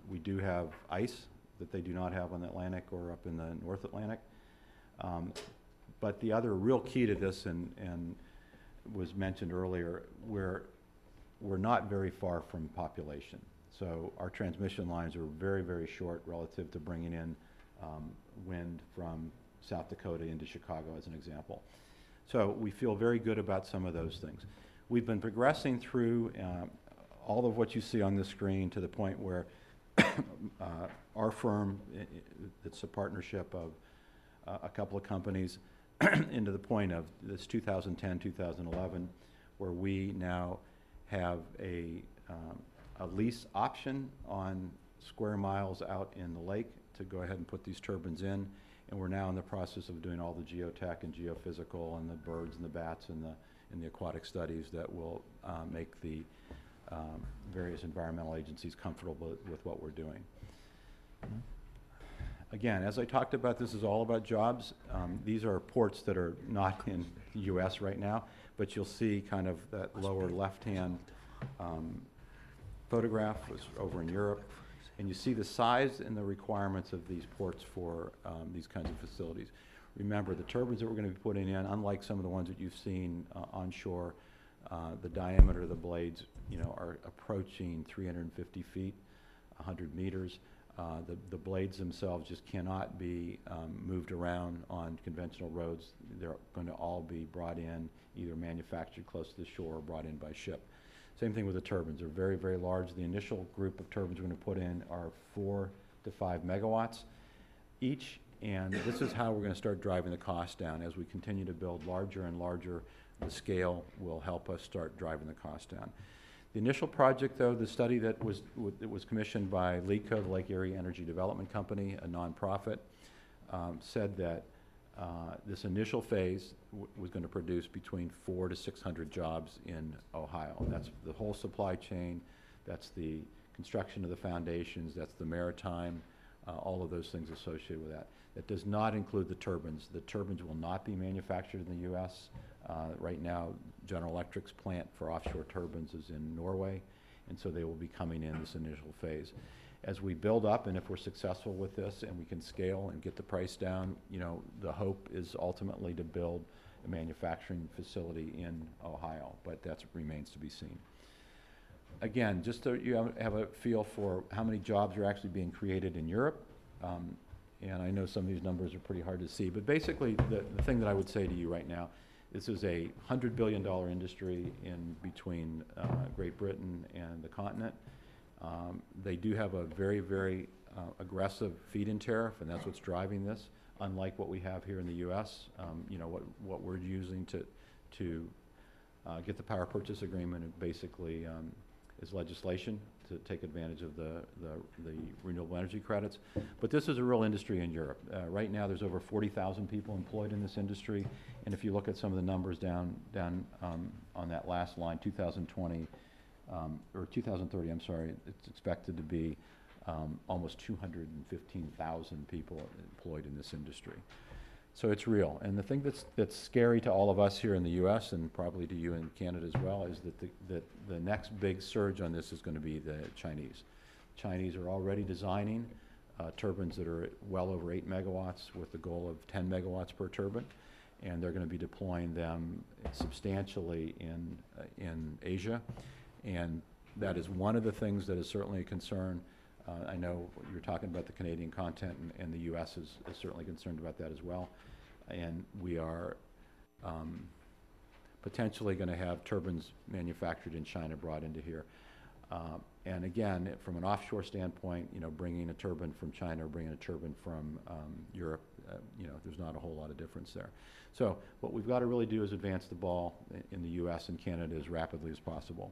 We do have ice that they do not have on the Atlantic or up in the North Atlantic. But the other real key to this, and was mentioned earlier, we're not very far from population. So our transmission lines are very, very short relative to bringing in wind from South Dakota into Chicago, as an example. So we feel very good about some of those things. We've been progressing through all of what you see on this screen to the point where our firm, it's a partnership of a couple of companies, into the point of this 2010, 2011, where we now have a lease option on square miles out in the lake to go ahead and put these turbines in. And we're now in the process of doing all the geotech and geophysical and the birds and the bats and the aquatic studies that will make the various environmental agencies comfortable with what we're doing. Again, as I talked about, this is all about jobs. These are ports that are not in the US right now, but you'll see kind of that lower left-hand photograph was over in Europe, and you see the size and the requirements of these ports for these kinds of facilities. Remember, the turbines that we're going to be putting in, unlike some of the ones that you've seen onshore, the diameter of the blades, are approaching 350 feet, 100 meters. The blades themselves just cannot be moved around on conventional roads. They're going to all be brought in, either manufactured close to the shore or brought in by ship. Same thing with the turbines. They're very, very large. The initial group of turbines we're going to put in are 4 to 5 megawatts each, and this is how we're going to start driving the cost down. As we continue to build larger and larger, the scale will help us start driving the cost down. The initial project, though, the study that was commissioned by LEEDCO, the Lake Erie Energy Development Company, a nonprofit, said that this initial phase was going to produce between 400 to 600 jobs in Ohio. That's the whole supply chain, that's the construction of the foundations, that's the maritime, all of those things associated with that. That does not include the turbines. The turbines will not be manufactured in the US. Right now, General Electric's plant for offshore turbines is in Norway, and so they will be coming in this initial phase. As we build up, and if we're successful with this and we can scale and get the price down, the hope is ultimately to build a manufacturing facility in Ohio, but that remains to be seen. Again, just so you have a feel for how many jobs are actually being created in Europe, and I know some of these numbers are pretty hard to see, but basically the thing that I would say to you right now, this is a $100 billion industry in between Great Britain and the continent. They do have a very, very aggressive feed-in tariff, and that's what's driving this, unlike what we have here in the U.S. You know, what we're using to get the power purchase agreement, it basically is legislation to take advantage of the renewable energy credits. But this is a real industry in Europe. Right now there's over 40,000 people employed in this industry, and if you look at some of the numbers down on that last line, 2020, or 2030, I'm sorry, it's expected to be almost 215,000 people employed in this industry. So it's real. And the thing that's scary to all of us here in the U.S. and probably to you in Canada as well is that the next big surge on this is going to be the Chinese. Chinese are already designing turbines that are well over 8 megawatts with the goal of 10 megawatts per turbine, and they're going to be deploying them substantially in Asia. And that is one of the things that is certainly a concern. I know you're talking about the Canadian content, and the U.S. is certainly concerned about that as well. And we are potentially going to have turbines manufactured in China brought into here. And again, from an offshore standpoint, you know, bringing a turbine from China or bringing a turbine from Europe, you know, there's not a whole lot of difference there. So what we've got to really do is advance the ball in the U.S. and Canada as rapidly as possible.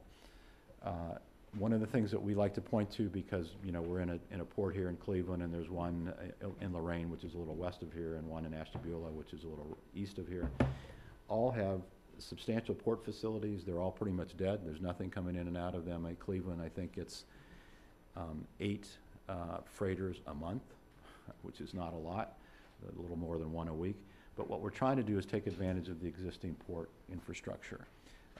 One of the things that we like to point to, because you know we're in a port here in Cleveland, and there's one in Lorraine, which is a little west of here, and one in Ashtabula, which is a little east of here, all have substantial port facilities. They're all pretty much dead. There's nothing coming in and out of them. At Cleveland, I think it's 8 freighters a month, which is not a lot, a little more than 1 a week. But what we're trying to do is take advantage of the existing port infrastructure.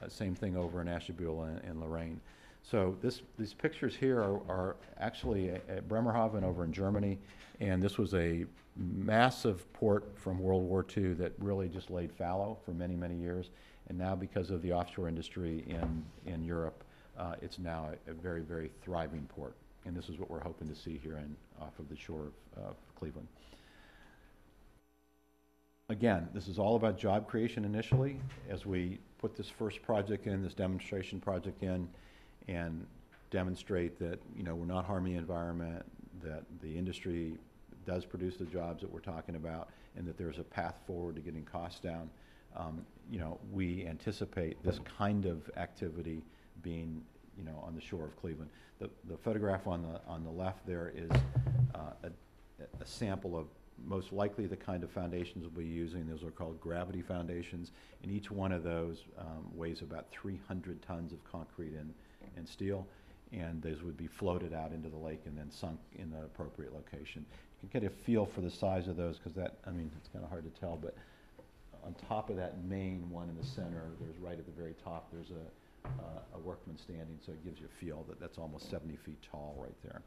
Same thing over in Ashtabula and Lorraine. So these pictures here are actually at Bremerhaven over in Germany, and this was a massive port from World War II that really just laid fallow for many, many years. And now because of the offshore industry in Europe, it's now a very, very thriving port. And this is what we're hoping to see here off of the shore of Cleveland. Again, this is all about job creation initially. As we put this first project in, this demonstration project in, and demonstrate that, you know, we're not harming the environment, that the industry does produce the jobs that we're talking about, and that there's a path forward to getting costs down. You know, we anticipate this kind of activity being, you know, on the shore of Cleveland. The photograph on the left there is a sample of most likely the kind of foundations we'll be using. Those are called gravity foundations, and each one of those weighs about 300 tons of concrete and steel, and those would be floated out into the lake and then sunk in the appropriate location. You can get a feel for the size of those, because that, I mean, it's kind of hard to tell, but on top of that main one in the center, there's right at the very top, there's a workman standing, so it gives you a feel that that's almost 70 feet tall right there.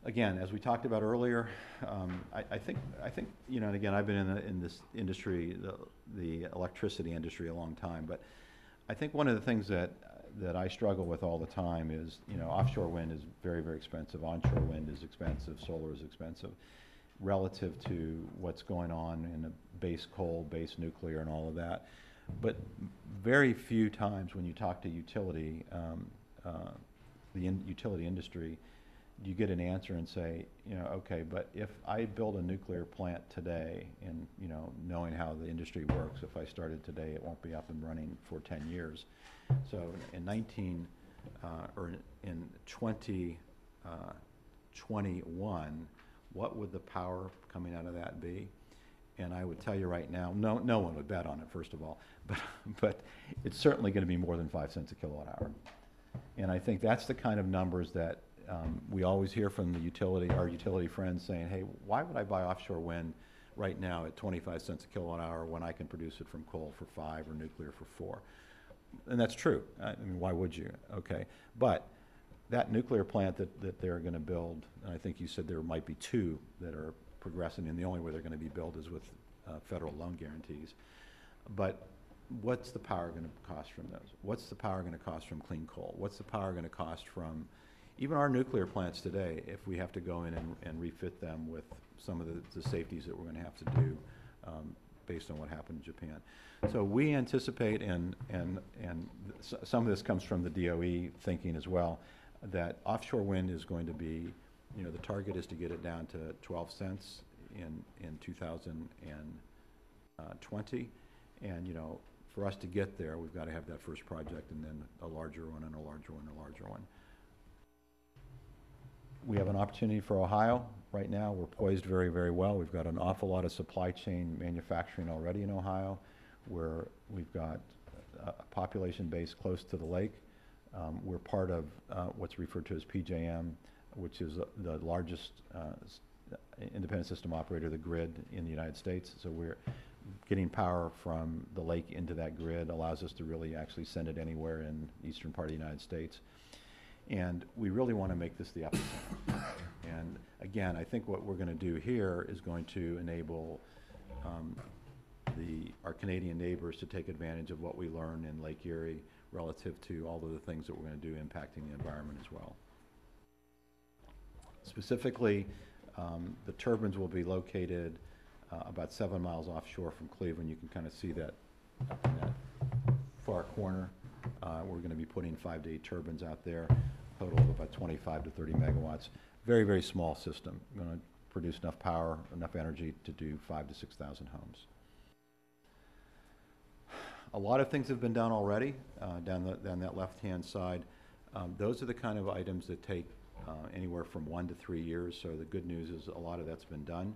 Again, as we talked about earlier, I think you know, and again, I've been in this industry, the electricity industry, a long time, but I think one of the things that I struggle with all the time is, you know, offshore wind is very, very expensive, onshore wind is expensive, solar is expensive, relative to what's going on in a base coal, base nuclear, and all of that. But very few times when you talk to utility, utility industry, you get an answer and say, you know, okay, but if I build a nuclear plant today, and, you know, knowing how the industry works, if I started today, it won't be up and running for 10 years. So in 2021, what would the power coming out of that be? And I would tell you right now, no one would bet on it, first of all, but it's certainly going to be more than 5 cents a kilowatt hour. And I think that's the kind of numbers that we always hear from our utility friends saying, hey, why would I buy offshore wind right now at 25 cents a kilowatt hour when I can produce it from coal for 5 or nuclear for 4? And that's true. I mean, why would you? Okay. But that nuclear plant that they're going to build, and I think you said there might be 2 that are progressing, and the only way they're going to be built is with federal loan guarantees. But what's the power going to cost from those? What's the power going to cost from clean coal? What's the power going to cost from even our nuclear plants today, if we have to go in and refit them with some of the safeties that we're going to have to do based on what happened in Japan? So we anticipate, and some of this comes from the DOE thinking as well, that offshore wind is going to be you know, the target is to get it down to 12 cents in 2020. And, you know, for us to get there, we've got to have that first project and then a larger one and a larger one and a larger one. We have an opportunity for Ohio right now. We're poised very, very well. We've got an awful lot of supply chain manufacturing already in Ohio, where we've got a population base close to the lake. We're part of what's referred to as PJM, which is the largest independent system operator of the grid in the United States. So we're getting power from the lake into that grid allows us to really actually send it anywhere in the eastern part of the United States. And we really want to make this the epicenter. And again, I think what we're going to do here is going to enable our Canadian neighbors to take advantage of what we learn in Lake Erie relative to all of the things that we're going to do impacting the environment as well. Specifically, the turbines will be located about 7 miles offshore from Cleveland. You can kind of see that up in that far corner. We're going to be putting 5 to 8 turbines out there, total of about 25 to 30 megawatts. Very, very small system. Going to produce enough power, enough energy to do 5,000 to 6,000 homes. A lot of things have been done already down that left-hand side. Those are the kind of items that take anywhere from 1 to 3 years. So the good news is a lot of that's been done.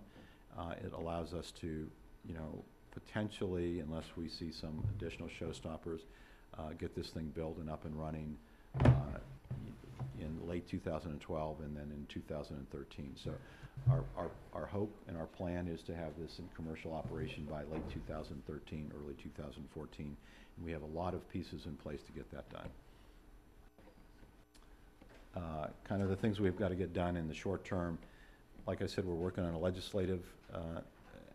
It allows us to, you know, potentially, unless we see some additional showstoppers, get this thing built and up and running in late 2012 and then in 2013. So our hope and our plan is to have this in commercial operation by late 2013, early 2014. And we have a lot of pieces in place to get that done. Kind of the things we've got to get done in the short term. Like I said, we're working on a legislative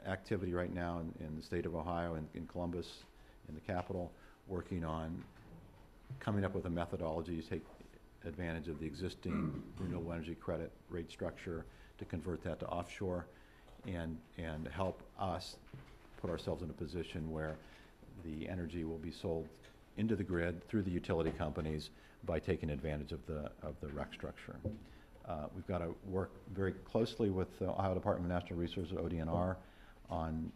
activity right now in the state of Ohio, in Columbus, in the Capitol, working on coming up with a methodology to take advantage of the existing renewable energy credit rate structure to convert that to offshore and help us put ourselves in a position where the energy will be sold into the grid through the utility companies by taking advantage of the REC structure. We've got to work very closely with the Ohio Department of Natural Resources, ODNR, on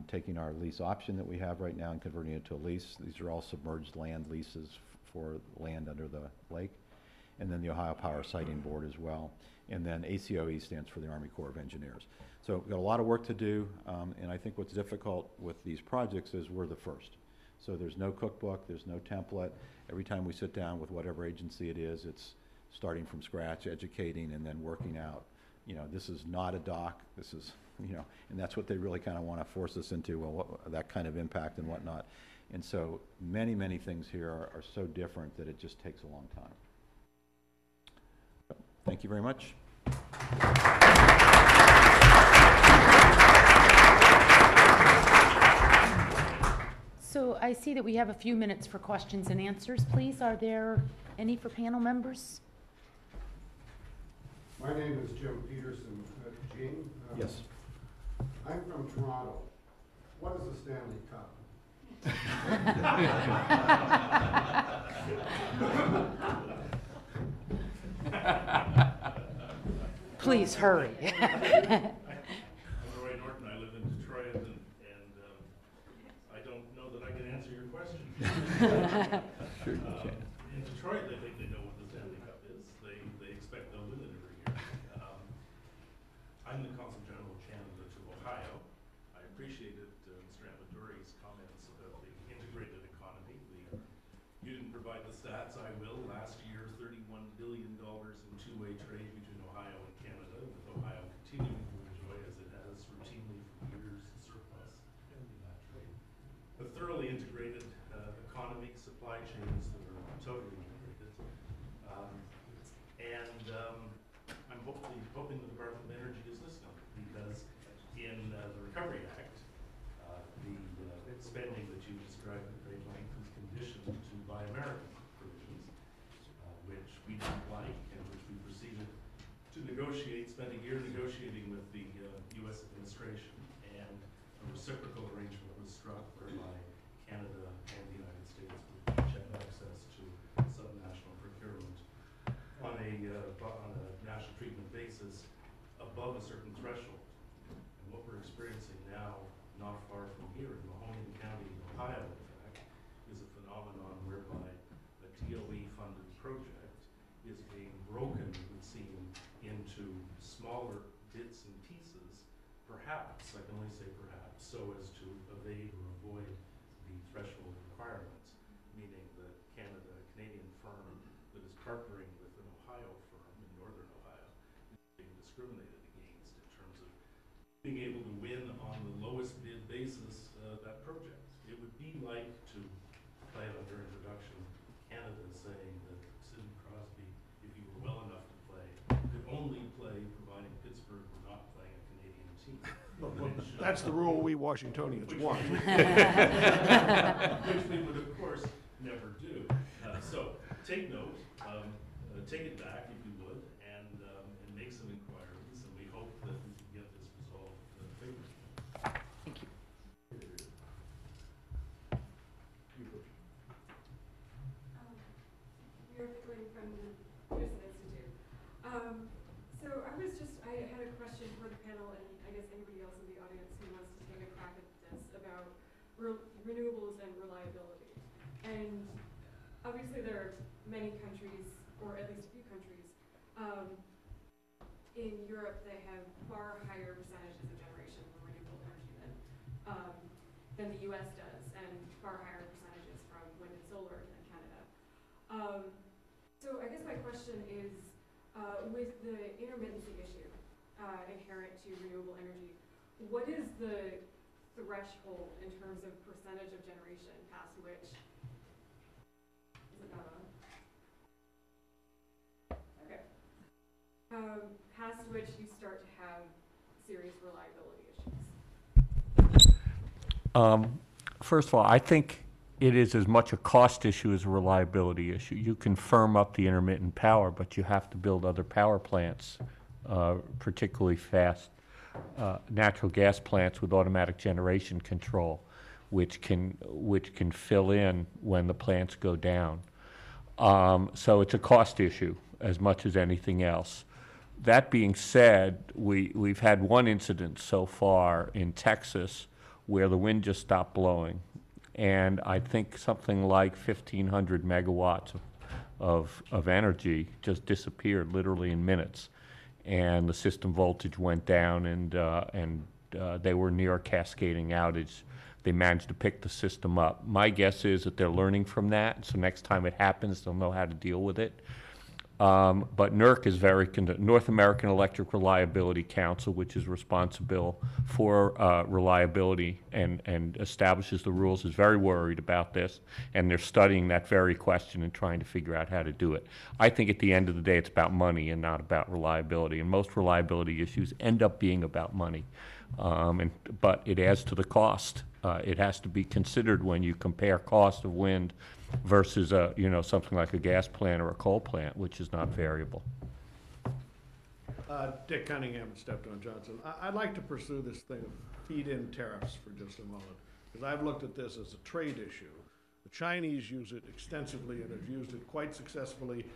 taking our lease option that we have right now and converting it to a lease. These are all submerged land leases for land under the lake. And then the Ohio Power Siting Board as well. And then ACOE stands for the Army Corps of Engineers. So we've got a lot of work to do, and I think what's difficult with these projects is we're the first. So there's no cookbook, there's no template. Every time we sit down with whatever agency it is, it's starting from scratch, educating, and then working out. You know, this is not a dock, this is, you know, and that's what they really kind of want to force us into, well, that kind of impact and whatnot. And so many, many things here are so different that it just takes a long time. So, thank you very much. So I see that we have a few minutes for questions and answers, please. Are there any for panel members? My name is Jim Peterson. Gene? Yes. I'm from Toronto. What is a Stanley Cup? Please hurry. I'm Roy Norton. I live in Detroit, and I don't know that I can answer your question. Sure you can. In Detroit, they think they know what the Stanley Cup is. They expect they'll win it every year. I'm the Consul General of Canada to Ohio. I appreciated Mr. Amadori's comments about the integrated economy. You didn't provide the stats, I will. Last year, $31 billion in two-way trade between Ohio and Canada, with Ohio continuing to enjoy, as it has routinely for years, surplus in that trade. A thoroughly integrated economy, supply chains that are totally integrated. I'm hoping the Department of Energy is listening, because in the Recovery Act, the spending that you described at great length is conditioned to Buy American provisions, which we didn't like and which we proceeded to negotiate, spent a year negotiating with the U.S. administration, and a reciprocal arrangement was struck whereby Canada and the United States would each have access to subnational procurement on a national treatment basis above a certain threshold. And what we're experiencing now, not far from here in Mahoning County, Ohio, in fact, is a phenomenon whereby a DOE-funded project is being broken, it would seem, into smaller bits and pieces, perhaps, I can only say perhaps, so as to evade or avoid the threshold requirements, meaning that a Canadian firm that is partnering with an Ohio firm in northern Ohio is being discriminated against in terms of being able to win on the lowest bid basis that project. It would be like, to play it under introduction, Canada saying that Sidney Crosby, if he were well enough to play, could only play providing Pittsburgh were not playing a Canadian team. That's the rule we Washingtonians want. Which we would, of course, never do. So take note, take it back if you would, and make some inquiries, and we hope that we can get this resolved favorably. Thank you. Mira Pickling from the Pearson Institute. I had a question for the panel, and I guess anybody else in the audience who wants to take a crack at this, about renewables and reliability. And obviously there are many countries, or at least a few countries, in Europe that have far higher percentages of generation from renewable energy than the US does, and far higher percentages from wind and solar than Canada. So I guess my question is, with the intermittency issue inherent to renewable energy, what is the threshold in terms of percentage of generation past which, is it not on? Okay. Past which you start to have serious reliability issues? First of all, I think it is as much a cost issue as a reliability issue. You can firm up the intermittent power, but you have to build other power plants, particularly fast natural gas plants with automatic generation control, which can fill in when the plants go down. So it's a cost issue as much as anything else. That being said, we've had one incident so far in Texas where the wind just stopped blowing. And I think something like 1,500 megawatts of energy just disappeared literally in minutes. And the system voltage went down, and they were near a cascading outage. They managed to pick the system up. My guess is that they're learning from that, so next time it happens, they'll know how to deal with it. But NERC is North American Electric Reliability Council, which is responsible for reliability and establishes the rules, is very worried about this, and they're studying that very question and trying to figure out how to do it. I think at the end of the day, it's about money and not about reliability, and most reliability issues end up being about money. But it adds to the cost. It has to be considered when you compare cost of wind versus something like a gas plant or a coal plant, which is not variable. Dick Cunningham and Steptoe Johnson. I'd like to pursue this thing of feed-in tariffs for just a moment, because I've looked at this as a trade issue. The Chinese use it extensively and have used it quite successfully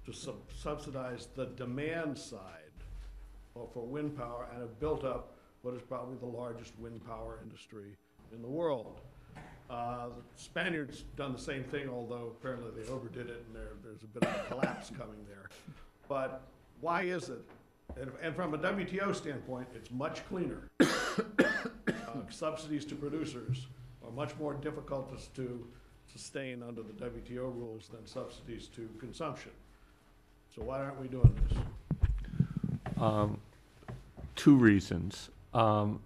to subsidize the demand side for wind power, and have built up what is probably the largest wind power industry in the world. The Spaniards done the same thing, although apparently they overdid it, and there's a bit of a collapse coming there. But why is it? And from a WTO standpoint, it's much cleaner. Subsidies to producers are much more difficult to sustain under the WTO rules than subsidies to consumption. So why aren't we doing this? Two reasons.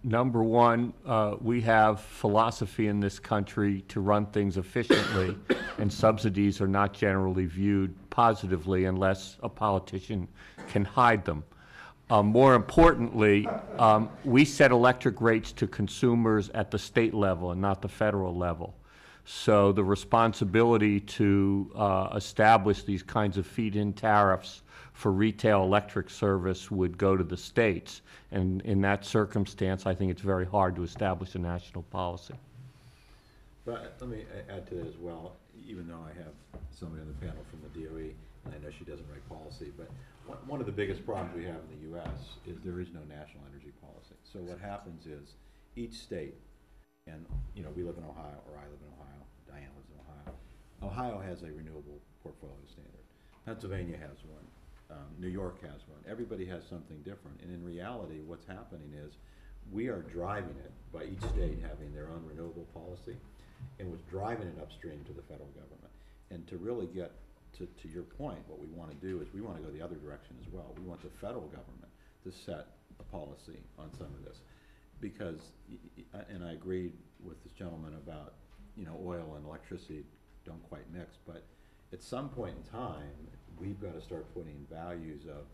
Number one, we have philosophy in this country to run things efficiently, and subsidies are not generally viewed positively unless a politician can hide them. More importantly, we set electric rates to consumers at the state level and not the federal level. So the responsibility to establish these kinds of feed-in tariffs for retail electric service would go to the states. And in that circumstance, I think it's very hard to establish a national policy. But let me add to that as well, even though I have somebody on the panel from the DOE, and I know she doesn't write policy, but One of the biggest problems we have in the U.S. is there is no national energy policy. So what happens is each state, and we live in Ohio, or I live in Ohio, Diane lives in Ohio. Ohio has a renewable portfolio standard. Pennsylvania has one. New York has one. Everybody has something different. And in reality, what's happening is we are driving it by each state having their own renewable policy, and what's driving it upstream to the federal government. And to really get to your point, what we want to do is we want to go the other direction as well. We want the federal government to set a policy on some of this. Because, and I agreed with this gentleman about, oil and electricity don't quite mix, but at some point in time, we've got to start putting values of,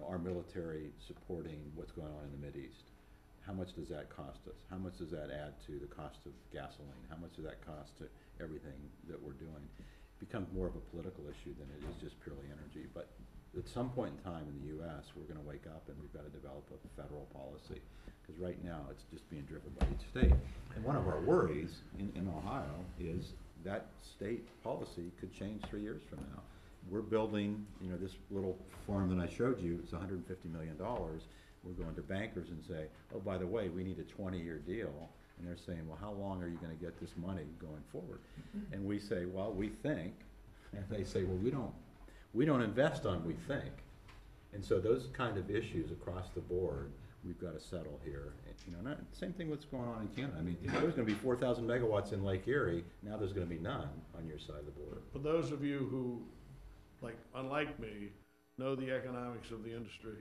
our military supporting what's going on in the Mideast. How much does that cost us? How much does that add to the cost of gasoline? How much does that cost to everything that we're doing? It becomes more of a political issue than it is just purely energy. But at some point in time in the U.S., we're going to wake up and we've got to develop a federal policy. Because right now, it's just being driven by each state. And one of our worries in Ohio is that state policy could change 3 years from now. We're building, this little farm that I showed you, it's $150 million. We're going to bankers and say, oh, by the way, we need a 20-year deal. And they're saying, well, how long are you going to get this money going forward? And we say, well, we think. And they say, well, we don't invest on we think. And so those kind of issues across the board, we've got to settle here. Same thing what's going on in Canada. I mean, there's going to be 4,000 megawatts in Lake Erie. Now there's going to be none on your side of the border. For those of you who, unlike me, know the economics of the industry,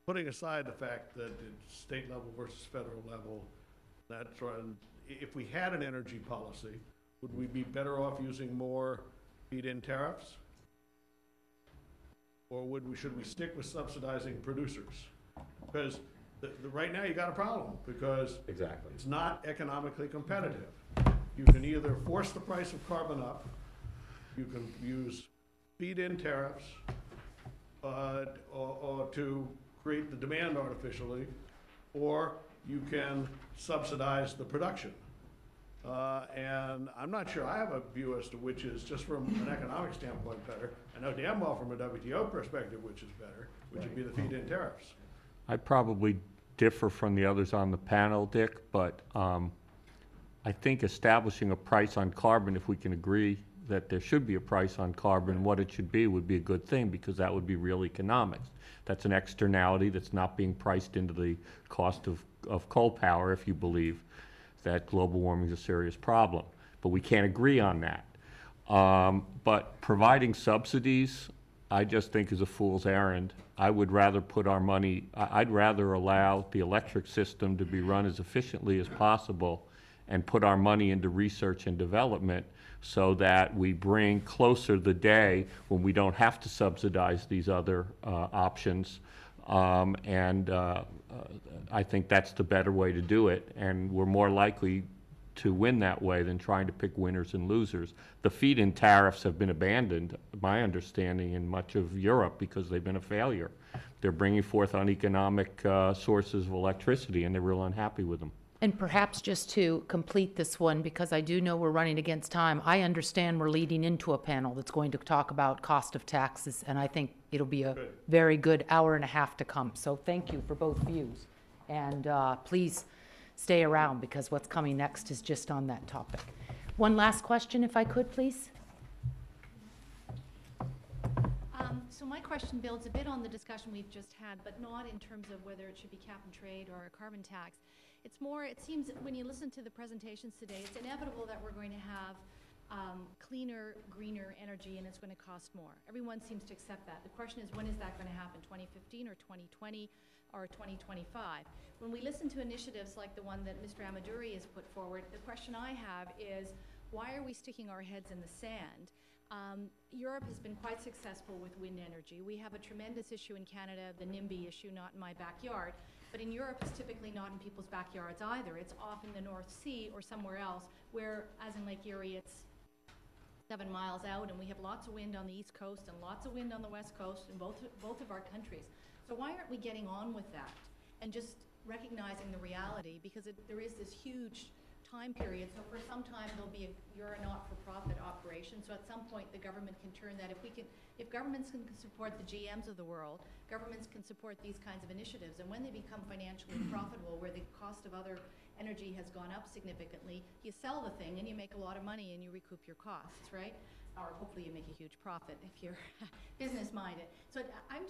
putting aside the fact that it's state level versus federal level, that's right. If we had an energy policy, would we be better off using more feed-in tariffs? Or should we stick with subsidizing producers? Because right now you got a problem, because Exactly. it's not economically competitive. You can either force the price of carbon up, you can use feed-in tariffs, or to create the demand artificially, or you can subsidize the production. And I'm not sure I have a view as to which is, just from an economic standpoint, better. I know damn well from a WTO perspective which is better, which would be the feed-in tariffs. I probably differ from the others on the panel, Dick, but I think establishing a price on carbon, if we can agree that there should be a price on carbon, what it should be would be a good thing, because that would be real economics. That's an externality that's not being priced into the cost of coal power, if you believe that global warming is a serious problem. But we can't agree on that. But providing subsidies, I just think is a fool's errand. I would rather put our money, I'd rather allow the electric system to be run as efficiently as possible and put our money into research and development so that we bring closer the day when we don't have to subsidize these other options. I think that's the better way to do it, and we're more likely to win that way than trying to pick winners and losers. The feed-in tariffs have been abandoned, my understanding, in much of Europe because they've been a failure. They're bringing forth uneconomic sources of electricity, and they're real unhappy with them. And perhaps just to complete this one, because I do know we're running against time, I understand we're leading into a panel that's going to talk about cost of taxes, and I think it'll be a very good hour and a half to come. So thank you for both views. And please stay around, because what's coming next is just on that topic. One last question, if I could, please. So my question builds a bit on the discussion we've just had, but not in terms of whether it should be cap and trade or a carbon tax. It's more, it seems when you listen to the presentations today, it's inevitable that we're going to have cleaner, greener energy, and it's going to cost more. Everyone seems to accept that. The question is, when is that going to happen, 2015 or 2020 or 2025? When we listen to initiatives like the one that Mr. Amaduri has put forward, the question I have is, why are we sticking our heads in the sand? Europe has been quite successful with wind energy. We have a tremendous issue in Canada, the NIMBY issue, not in my backyard, but in Europe it's typically not in people's backyards either. It's off in the North Sea or somewhere else, where, as in Lake Erie, it's 7 miles out, and we have lots of wind on the East Coast and lots of wind on the West Coast in both of our countries. So why aren't we getting on with that and just recognizing the reality? Because there is this huge time period. So for some time, you're a not-for-profit operation. So at some point, the government can turn that. If governments can support the GMs of the world, governments can support these kinds of initiatives. And when they become financially profitable, where the cost of other energy has gone up significantly, you sell the thing and you make a lot of money and you recoup your costs, right? Or hopefully you make a huge profit if you're business-minded. So I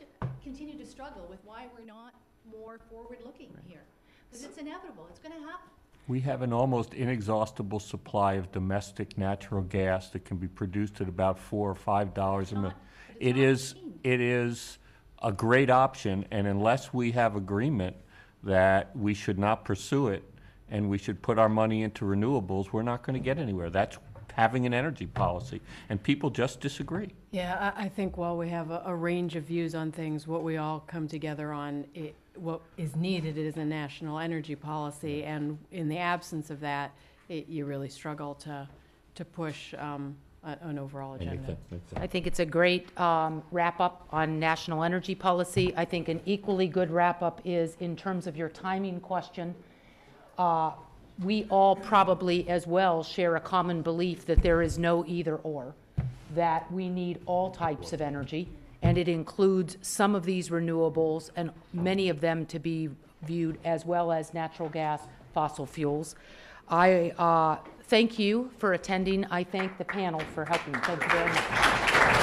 continue to struggle with why we're not more forward-looking here. Because it's inevitable. It's going to happen. We have an almost inexhaustible supply of domestic natural gas that can be produced at about $4 or $5 a minute. It is a great option, and unless we have agreement that we should not pursue it and we should put our money into renewables, we're not going to get anywhere. That's having an energy policy, and people just disagree. Yeah, I think while we have a range of views on things, what we all come together on, what is needed is a national energy policy, and in the absence of that, you really struggle to push an overall agenda. I think it's a great wrap-up on national energy policy. I think an equally good wrap-up is in terms of your timing question. We all probably as well share a common belief that there is no either or, that we need all types of energy, and it includes some of these renewables and many of them to be viewed as well as natural gas, fossil fuels. I thank you for attending. I thank the panel for helping. Thank you very much.